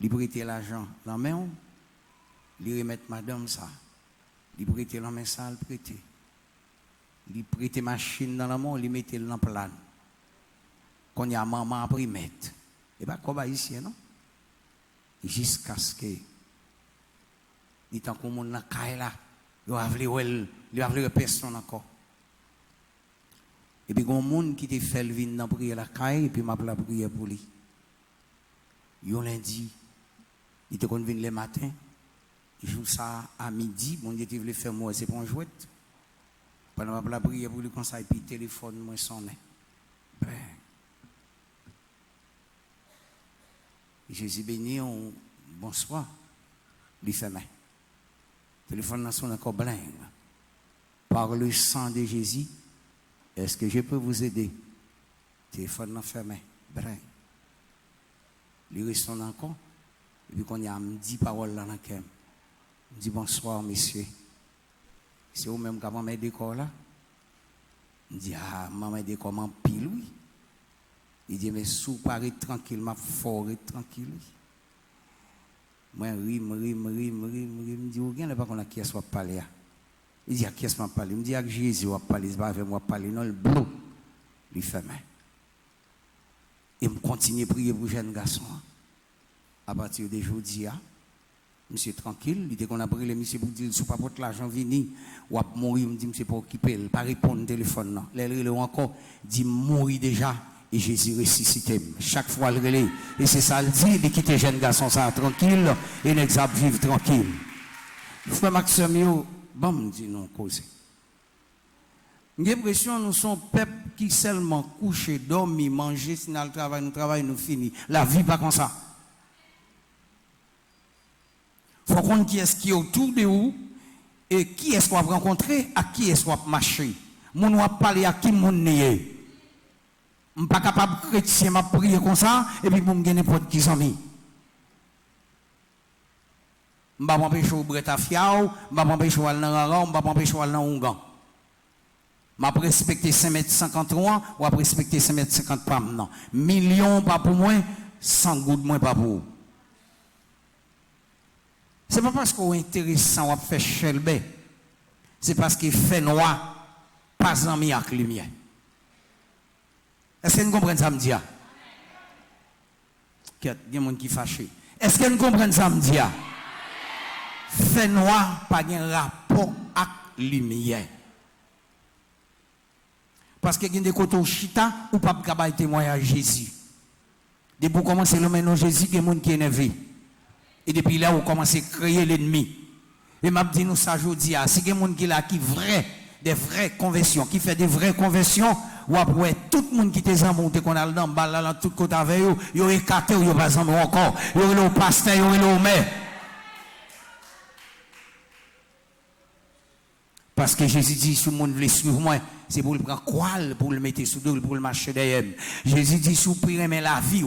Il prêtait l'argent dans la main. Il remet madame ça. Il prêtait la main ça, il prêtait. Il prêtait machine dans la main, il mettait dans le plan. Quand il y a maman après mettre. Et pas comme ici, non? Jusqu'à ce que il tant qu'on monde la caille là, il a voulu personne encore. Et puis il y a un monde qui te fait le vin dans prier la caille et puis m'a la prière pour lui. Yo lundi, il te convient le matin. Il joue ça à midi, mon Dieu, tu voulais faire moi, c'est pour un jouet. Pendant la prière pour lui conseil, puis téléphone, moi, sonne. Ben. Jésus béni, bonsoir. Il fait main. Téléphone dans son encore blingue. Par le sang de Jésus, est-ce que je peux vous aider? Téléphone dans fait main. Bringue. Il reste encore. Et puis, quand il y a 10 paroles là, dans le je dis bonsoir, monsieur. C'est vous-même qui avez mis des corps là? Je dis, ah, maman des corps en pile, oui. Il dit, mais sous Paris tranquille, m'a foré tranquille. Moi, rime. Je dis, vous ne pas qu'on a qui soit parlé. Il dit, à qui est-ce m'a parlé? Il me dit, à Jésus, va parler, c'est pas avec moi parler, non, le bleu. Il fait main. Et je continue à prier pour le jeune garçon. À partir de aujourd'hui, monsieur tranquille, il dit qu'on a pris le monsieur pour dire, si pas pour l'argent vini, ou à mourir, il me dit, monsieur pas occupé, il pas répondre au téléphone, non. Il encore, dit, mourir déjà, et Jésus ressuscité. Chaque fois, il relève. Et c'est ça, il dit, de quitter jeune garçon, ça tranquille, et l'exemple vivre tranquille. Frère Maxime, bon, dit non, cause. J'ai l'impression nous sommes peuple qui seulement couché, dormi, manger, sinon le travail, nous finit. La vie pas comme ça. Il faut qu'on qui est-ce qui est autour de vous et qui est-ce qu'on va rencontrer, à qui est-ce qu'on va marcher. Mon va parler à qui mon n'est. Je ne suis pas capable de chrétien, je prier comme ça, et puis je me n'importe qui s'en mis. Je ne vais pas m'empêcher au Breta Fiao, je ne vais pas m'empêcher à Naran, je ne vais pas m'empêcher à Naungan. Je vais respecter 5,53 m, ou après respecter 5,50 m. Non. Millions pas pour moi, 100 gouttes moins pas pour vous. Ce n'est pas parce qu'on est intéressant, on fait chelbe. C'est parce qu'il fait noir, pas pas ami avec lumière. Est-ce que vous comprenez ça me dit? Il y a des gens qui sont fâchés. Est-ce que vous comprenez ça me dit? Fait noir pas un rapport avec lumière. Parce que il y a des côtés chita ou pas capable témoigner Jésus. Depuis vous commencez le maintenant Jésus, il y a des gens qui sont énervés. Et depuis là, vous commencez à créer l'ennemi. Et m'a dit nous ça aujourd'hui, si il y a des gens qui là qui vrai, des vraies conversions, qui fait des vraies conversions, ou après tout le monde qui te monté qu'on a dans balle là tout côté avec eux, yo écarté ou yo pas encore, yo le pasteur, yo le maire. Parce que Jésus dit, si le monde veut suivre moi, c'est pour le prendre quoi, pour le mettre sous dos, pour le marcher derrière. Jésus dit, si vous prenez la vie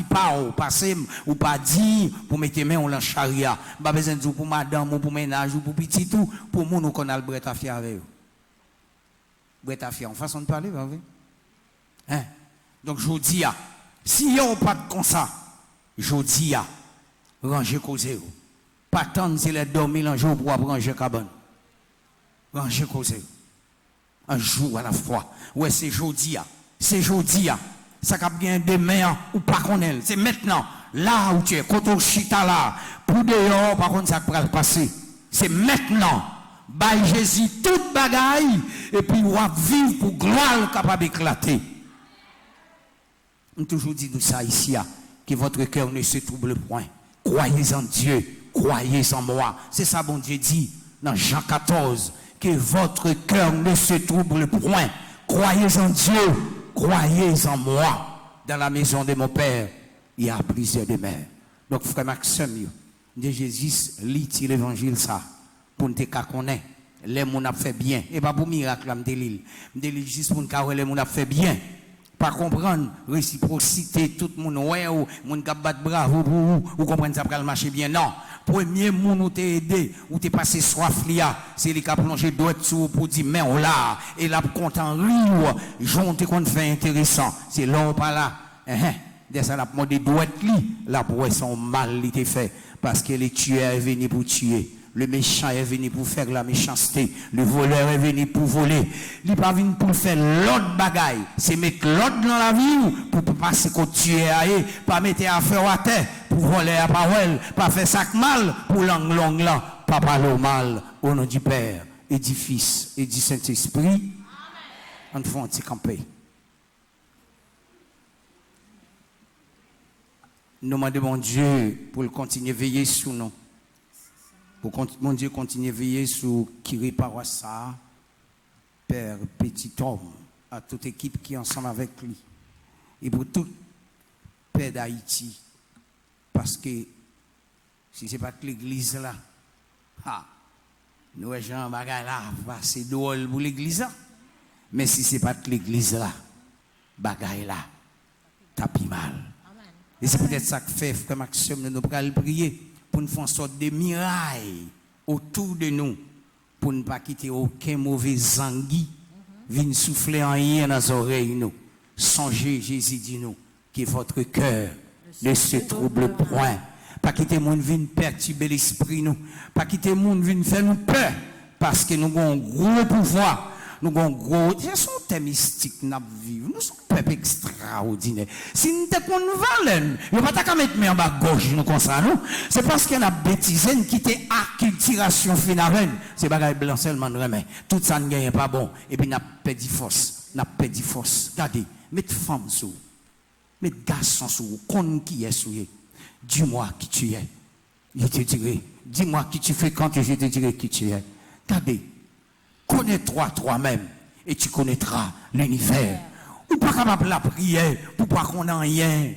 pas, ou passer, ou pas dire, pour mettre main dans la charia. Pas besoin de dire pour madame, ou pour ménage, ou pour petit tout, pour nous, qu'on a le bret à faire avec eux. Bret à faire, en façon de parler, vous voyez? Hein? Donc, je dis, si vous n'avez pas de comme ça, je dis, rangez causez. Pas tant si les dormir un jour pour ranger cabane. Ranger causez. Un jour à la fois. Ouais, c'est jeudi. C'est jeudi. Ça cap bien demain ou pas qu'on est. C'est maintenant. Là où tu es, quand on chita là, pour dehors, par contre, ça va passer. C'est maintenant. By Jésus, toute bagaille, et puis on va vivre pour gloire capable d'éclater. On toujours dit nous ça ici, que votre cœur ne se trouble point. Croyez en Dieu, croyez en moi. C'est ça, bon Dieu dit dans Jean 14, que votre cœur ne se trouble point. Croyez en Dieu, croyez en moi. Dans la maison de mon Père, il y a plusieurs demeures. Donc, frère Maxime, de Jésus, lit l'évangile ça, pour nous connaître. Les gens ont fait bien. Et pas pour miracle, je me juste pour nous les gens ont fait bien. Pas comprendre réciprocité, tout le monde, ouais, ou moun k'ap bat bravo pour ou comprendre ça pour marcher bien. Non. Premier moun ou t'es aidé, ou t'es passé soif lia, c'est lui qui a plongé droit sous pour dire mais on là, et là content rire, jonte qu'on fait intéressant. C'est là pas là. Dès ça la demandé droit li, la pour son mal il était fait parce que les tueurs est venu pour tuer. Le méchant est venu pour faire la méchanceté. Le voleur est venu pour voler. Il n'est pas venu pour faire l'autre bagaille. C'est mettre l'autre dans la vie pour passer qu'on tue à eux, pas mettre à faire à terre, pour voler à parole, pas faire ça mal, pour langue là, pas parler au mal, au nom du Père, et du Fils, et du Saint-Esprit. On fait un petit campé. Nous demandons mon Dieu pour continuer à veiller sur nous. Pour mon Dieu continue à veiller sur qui répare ça, Père, petit homme, à toute équipe qui est ensemble avec lui. Et pour tout Père d'Haïti. Parce que si ce n'est pas que l'église là, nous gens bagaille là, c'est drôle pour l'église là. Mais si ce n'est pas que l'église là, bagaille là, tapis mal. Et c'est peut-être ça que fait, frère Maxime, nous allons prier. Pour nous faire une sorte de miraille autour de nous, pour ne pas quitter aucun mauvais zangui, venir souffler en rien dans nos oreilles. Nous. Songez, Jésus dit nous, que votre cœur ne se trouble point. Pas quitter le monde venir perturber l'esprit, nous. Pas quitter le monde venir faire nous peur, parce que nous avons un gros pouvoir. Nous avons un gros. Ce sont des mystiques, nous vivons. Nous sommes un peuple extraordinaire. Si nous avons une valeur, nous ne pouvons pas mettre main en bas gauche, nous comme ça, nous. C'est parce qu'il y a une bêtise qui était acculturation finale. C'est bagaille blanc seulement, mais tout ça ne gagne pas bon. Et puis, nous avons perdu force. Nous avons perdu force. Regardez, mettez femme sous. Mettez garçon sous. Qu'on qui est sous. Dis-moi qui tu es. Je te dirai. Dis-moi qui tu fréquentes et je te dirai qui tu es. Regardez. Connais-toi toi-même et tu connaîtras l'univers. Ou pas capable la prière pour pas qu'on ait rien.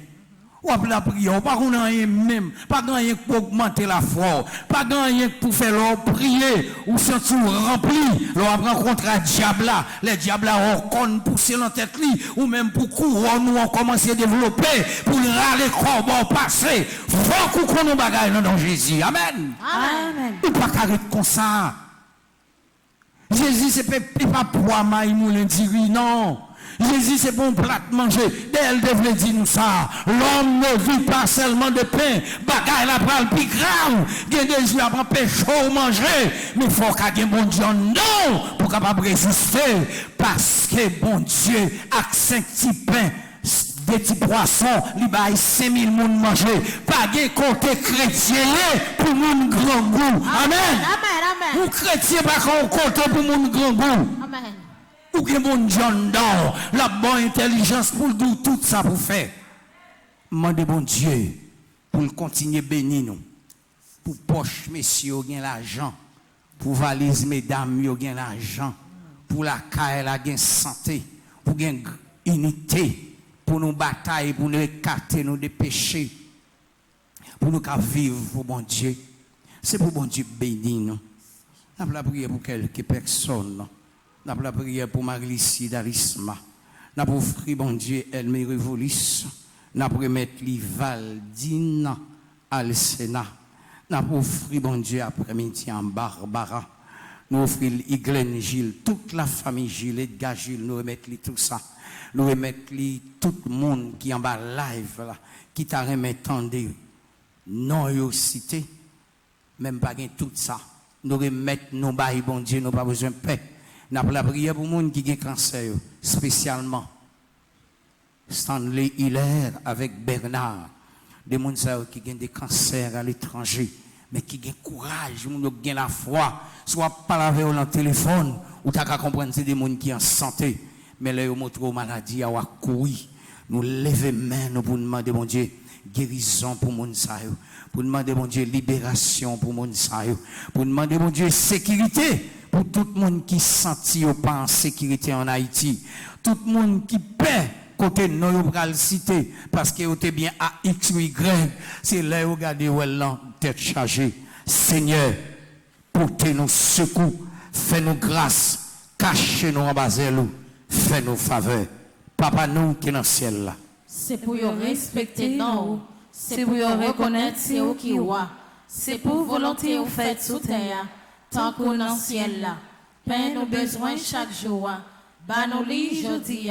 Ou pas la prière, pas qu'on ait rien même. Pas rien pour augmenter la foi. Pas rien pour faire leur prier. Ou sentir rempli. Leur rencontre à diable là. Les diables là, on pousser dans tête li. Ou même pour courir, nous on commence à développer. Pour râler corps passer. Faut qu'on nous bagaille dans Jésus. Amen. Amen. Ou pas carré comme ça. Jésus, c'est pas pour maï moulin diri, non. Jésus, c'est bon plat de manger. Elle devait dire nous ça. L'homme ne vit pas seulement de pain. Bagaille la pral plus grave. Il y a des jours à pécho ou manger. Mais il faut qu'il y ait un bon Dieu non pour capable résister. Parce que bon Dieu a 5 petits pains, des petits poissons, il baille 5000 moun manger. Pas de côté chrétien pour moun grand goût. Amen. Amen. Ou chrétien pas qu'on côté pour moun grand goût. Amen. Ou que mon John d'or, la bonne intelligence pour tout ça pour faire. Mandez bon Dieu pour continuer bénir nous. Pour poche messieurs gain l'argent, pour valise mesdames yo gain l'argent, pour la caille la gain santé, pour gain unité, pour nous batailler, pour nous écarter nous des péchés, pour nous vivre pour bon Dieu. C'est pour bon Dieu bénir nous. N'a pas prier pour quelques personnes. N'a pas prière pour Marie-Lucie d'Arisma. N'a pas offrir bon Dieu elle me révolution. N'a pas remettre Valdine al Sénat. N'a pas offrir bon Dieu après-midi en Barbara. Nous offrir Iglen Gilles, toute la famille Gilles, Edgar Gilles, nous remettre tout ça. Nous remettre tout le monde qui en bas live là, qui t'a remettre non yo cité, même pas tout ça. Nous remettre nos bails bon Dieu, nous pas besoin de paix. N'a pas la prière pour les gens qui ont cancer, spécialement Stanley Hiller avec Bernard, des gens qui ont des cancers à l'étranger, mais qui ont courage, qui ont la foi, soit pas laver dans le téléphone, ou tu as comprendre c'est des gens qui sont en santé, mais là ils montrent aux maladies à courir. Nous lever main nous pour demander mon Dieu guérison pour mon sayo, pour demander mon Dieu libération pour mon sayo, pour demander mon Dieu sécurité. Pour tout le monde qui sentit pas en sécurité en Haïti, tout le monde qui paie côté non pral cité parce que vous bien à X ou Y, c'est là où regardez où elle tête chargée. Seigneur, portez-nous secours, fais-nous grâce, cachez-nous en bas nous, fais-nous faveur. Papa nous qui est dans le ciel là. C'est pour y respecter non, c'est pour y reconnaître c'est où qui roi, c'est pour volonté ou fait sous terre. Tant qu'on en ciel là, pain nos besoins chaque jour, bah nous lit jodi,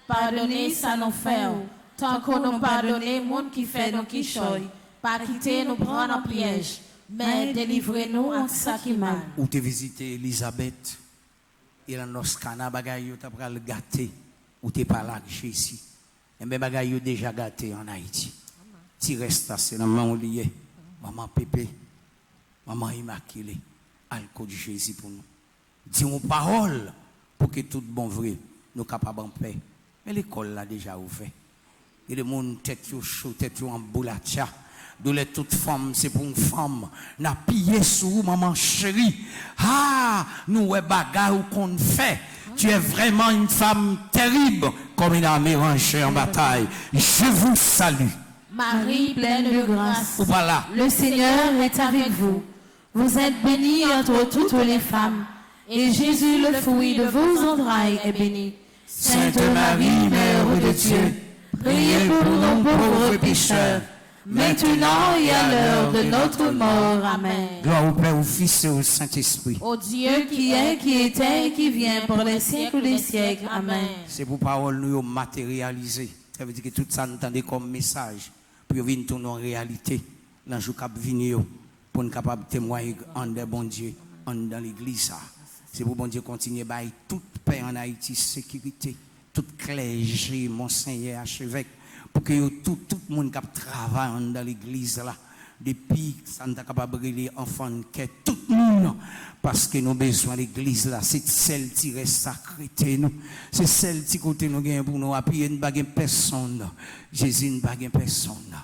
pardonnez ça nous fait, tant qu'on nous pardonne monde qui fait nous qui choy, pas quitter nous prendre en piège, mais délivrez-nous en ça qui mal. Ou te visiter Elisabeth, et la Noscana bagay yo t'a pral gâté, ou te pas là Jésus, et bien bagay yo déjà gâté en Haïti. Tu restes c'est la main lié, maman Pépé, maman Immaculée. Alcool de Jésus pour nous. Dis-nous parole pour que tout bon vrai nous capables en paix. Mais l'école l'a déjà ouvert. Et le monde tête chaud, tête en boulacha. De les toutes femmes, c'est pour une femme. N'a pillé sous maman chérie. Ah, nous est bagarre ou qu'on fait. Tu es vraiment une femme terrible comme une armée rangée en bataille. Je vous salue. Marie pleine de grâce. Voilà. Le Seigneur est avec vous. Vous êtes bénie entre toutes les femmes, et Jésus, le fruit de vos entrailles, est béni. Sainte Marie, Mère de Dieu, priez pour nous pauvres pécheurs, maintenant et à l'heure de notre mort. Amen. Gloire au Père, au Fils et au Saint-Esprit. Ô Dieu qui est, qui était et qui vient pour les siècles des siècles. Amen. C'est pour parole nous matérialiser. Ça veut dire que tout ça nous entendez comme message pour venir tourner en réalité. Dans le jour qui venir pour nous capables de témoigner en de bon Dieu, dans l'église. C'est pour bon Dieu continuer à toute paix en Haïti, sécurité, toute clergé, monseigneur, archevêque, pour que tout le monde qui travaille dans l'église là, depuis ça nous capable de brûler enfants que tout le monde, parce que nous avons besoin de l'église là, c'est celle qui reste sacrée, c'est celle qui côté nous gagne pour nous appuyer, nous pas personne, Jésus ne pas personne.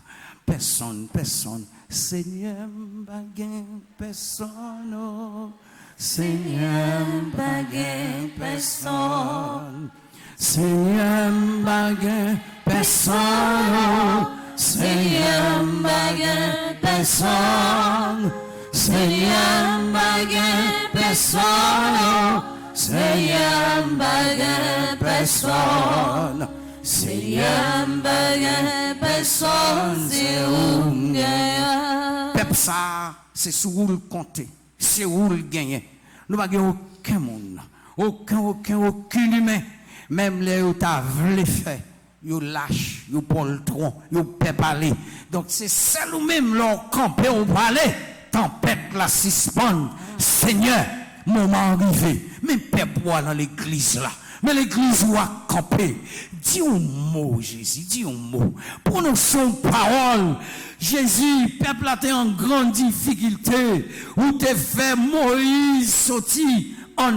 Personne. Seigneur, baguette personne. Seigneur, baguette personne. Seigneur, baguette personne. Seigneur, baguette personne. Seigneur, baguette personne. Seigneur, baguette personne. Seigneur, baguette personne, c'est où gagner. Peuple ça, c'est sur où le compter, c'est où le gagner. Nous n'avons aucun monde, aucun humain Même les où t'as voulu faire, yo lâche, yo prend le tronc, yo peut parler. Donc c'est ça ou même l'on camper ou parler. Tempête la suspend. Seigneur, moment arrivé. Mais peuple dans l'église là. Mais l'église va camper. Dis un mot, Jésus, dis un mot. Prononce une parole. Jésus, peuple a été en grande difficulté. Où t'es fait Moïse sortir en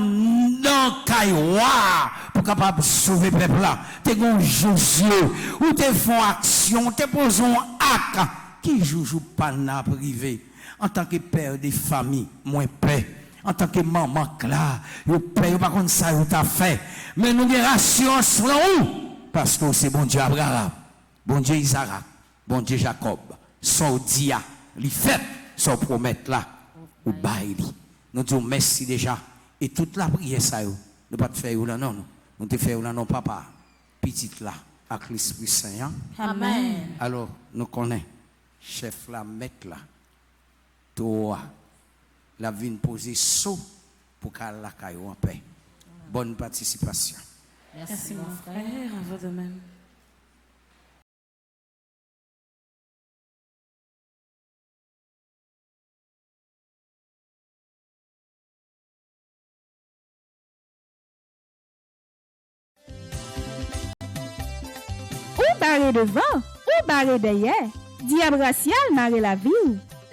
Kaiwa pour capable sauver peuple là. T'es gon Josué. Où t'es font action, t'es posé un acte. Qui joue pas na privé. En tant que père de famille, moins paix. En tant que maman, là, vous payez pas contre ça, vous t'a fait. Mais nous avons assurance là où? Parce que c'est bon Dieu Abraham, bon Dieu Isaac, bon Dieu Jacob, son dia, li fait, son promettre là, ou bail. Nous disons merci déjà. Et toute la prière, ça, nous ne pas faire là, non. Nous te faire là, non, papa, petite là, avec l'Esprit Saint. Hein? Amen. Alors, nous connaissons, chef là, mec là, toi. La vie poser saut pour qu'elle la caille en paix. Bonne participation. Merci mon frère, à vous de même. Ou barré devant, ou barré derrière. Diable racial marre la vie.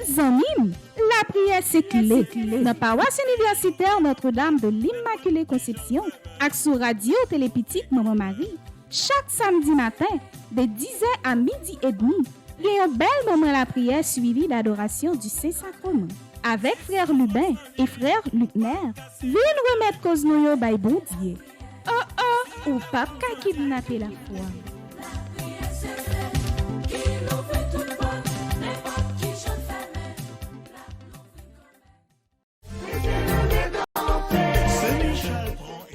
Zanmim, la prière c'est clé. Dans paroisse universitaire Notre-Dame de l'Immaculée Conception, ak sou radio Télépétique Maman Marie, chaque samedi matin, de 10h à midi et demi, il y a un bel moment la prière suivi d'adoration du Saint-Sacrement. Avec frère Lubin et frère Lucner, viens remettre cause nou yo bay bon Dieu. Oh, ou pas qu'à kidnapper la foi.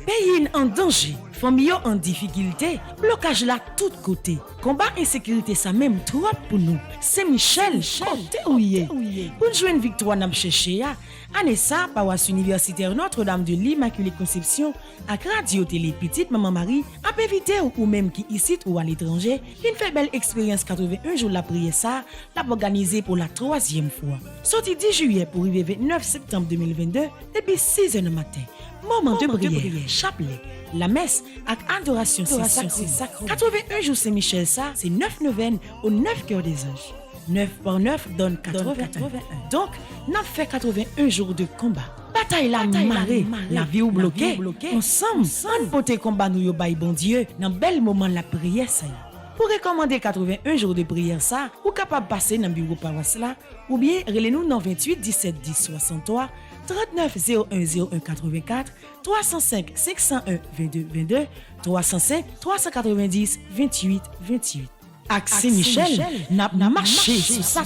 Pays en danger, famille en difficulté, blocage là tout côté. Combat insécurité ça même trop pour nous. C'est Michel, côté ouye. Pour jouer une victoire n'a cherché ya. Année ça, paroisse universitaire Notre-Dame de l'Immaculée Conception, avec radio télé petite Maman Marie, a évité ou même qui ici ou à l'étranger, une fait belle expérience 81 jours la prière ça, l'a organisé pour la 3e fois. Sorti 10 juillet pour arriver 29 septembre 2022, depuis 6h du matin. Moment de prière, chapelet, la messe avec adoration c'est sacré. 81 jours Saint-Michel ça, c'est 9 neuvaines aux 9 cœurs des anges. 9 par 9 donne 81. Donc, n'a fait 81 jours de combat. Bataille la marée, la vie ou bloquée. Ensemble, on pote combat nous yo bay bon Dieu dans bel moment la prière ça. Pour recommander 81 jours de prière ça, ou capable passer dans bureau paroisse là, ou bien relez-nous dans 28 17 10 63 39 01 01 84 305 501 22 22 305 390 28 28. Ak Saint-Michel n'a marché sous ça.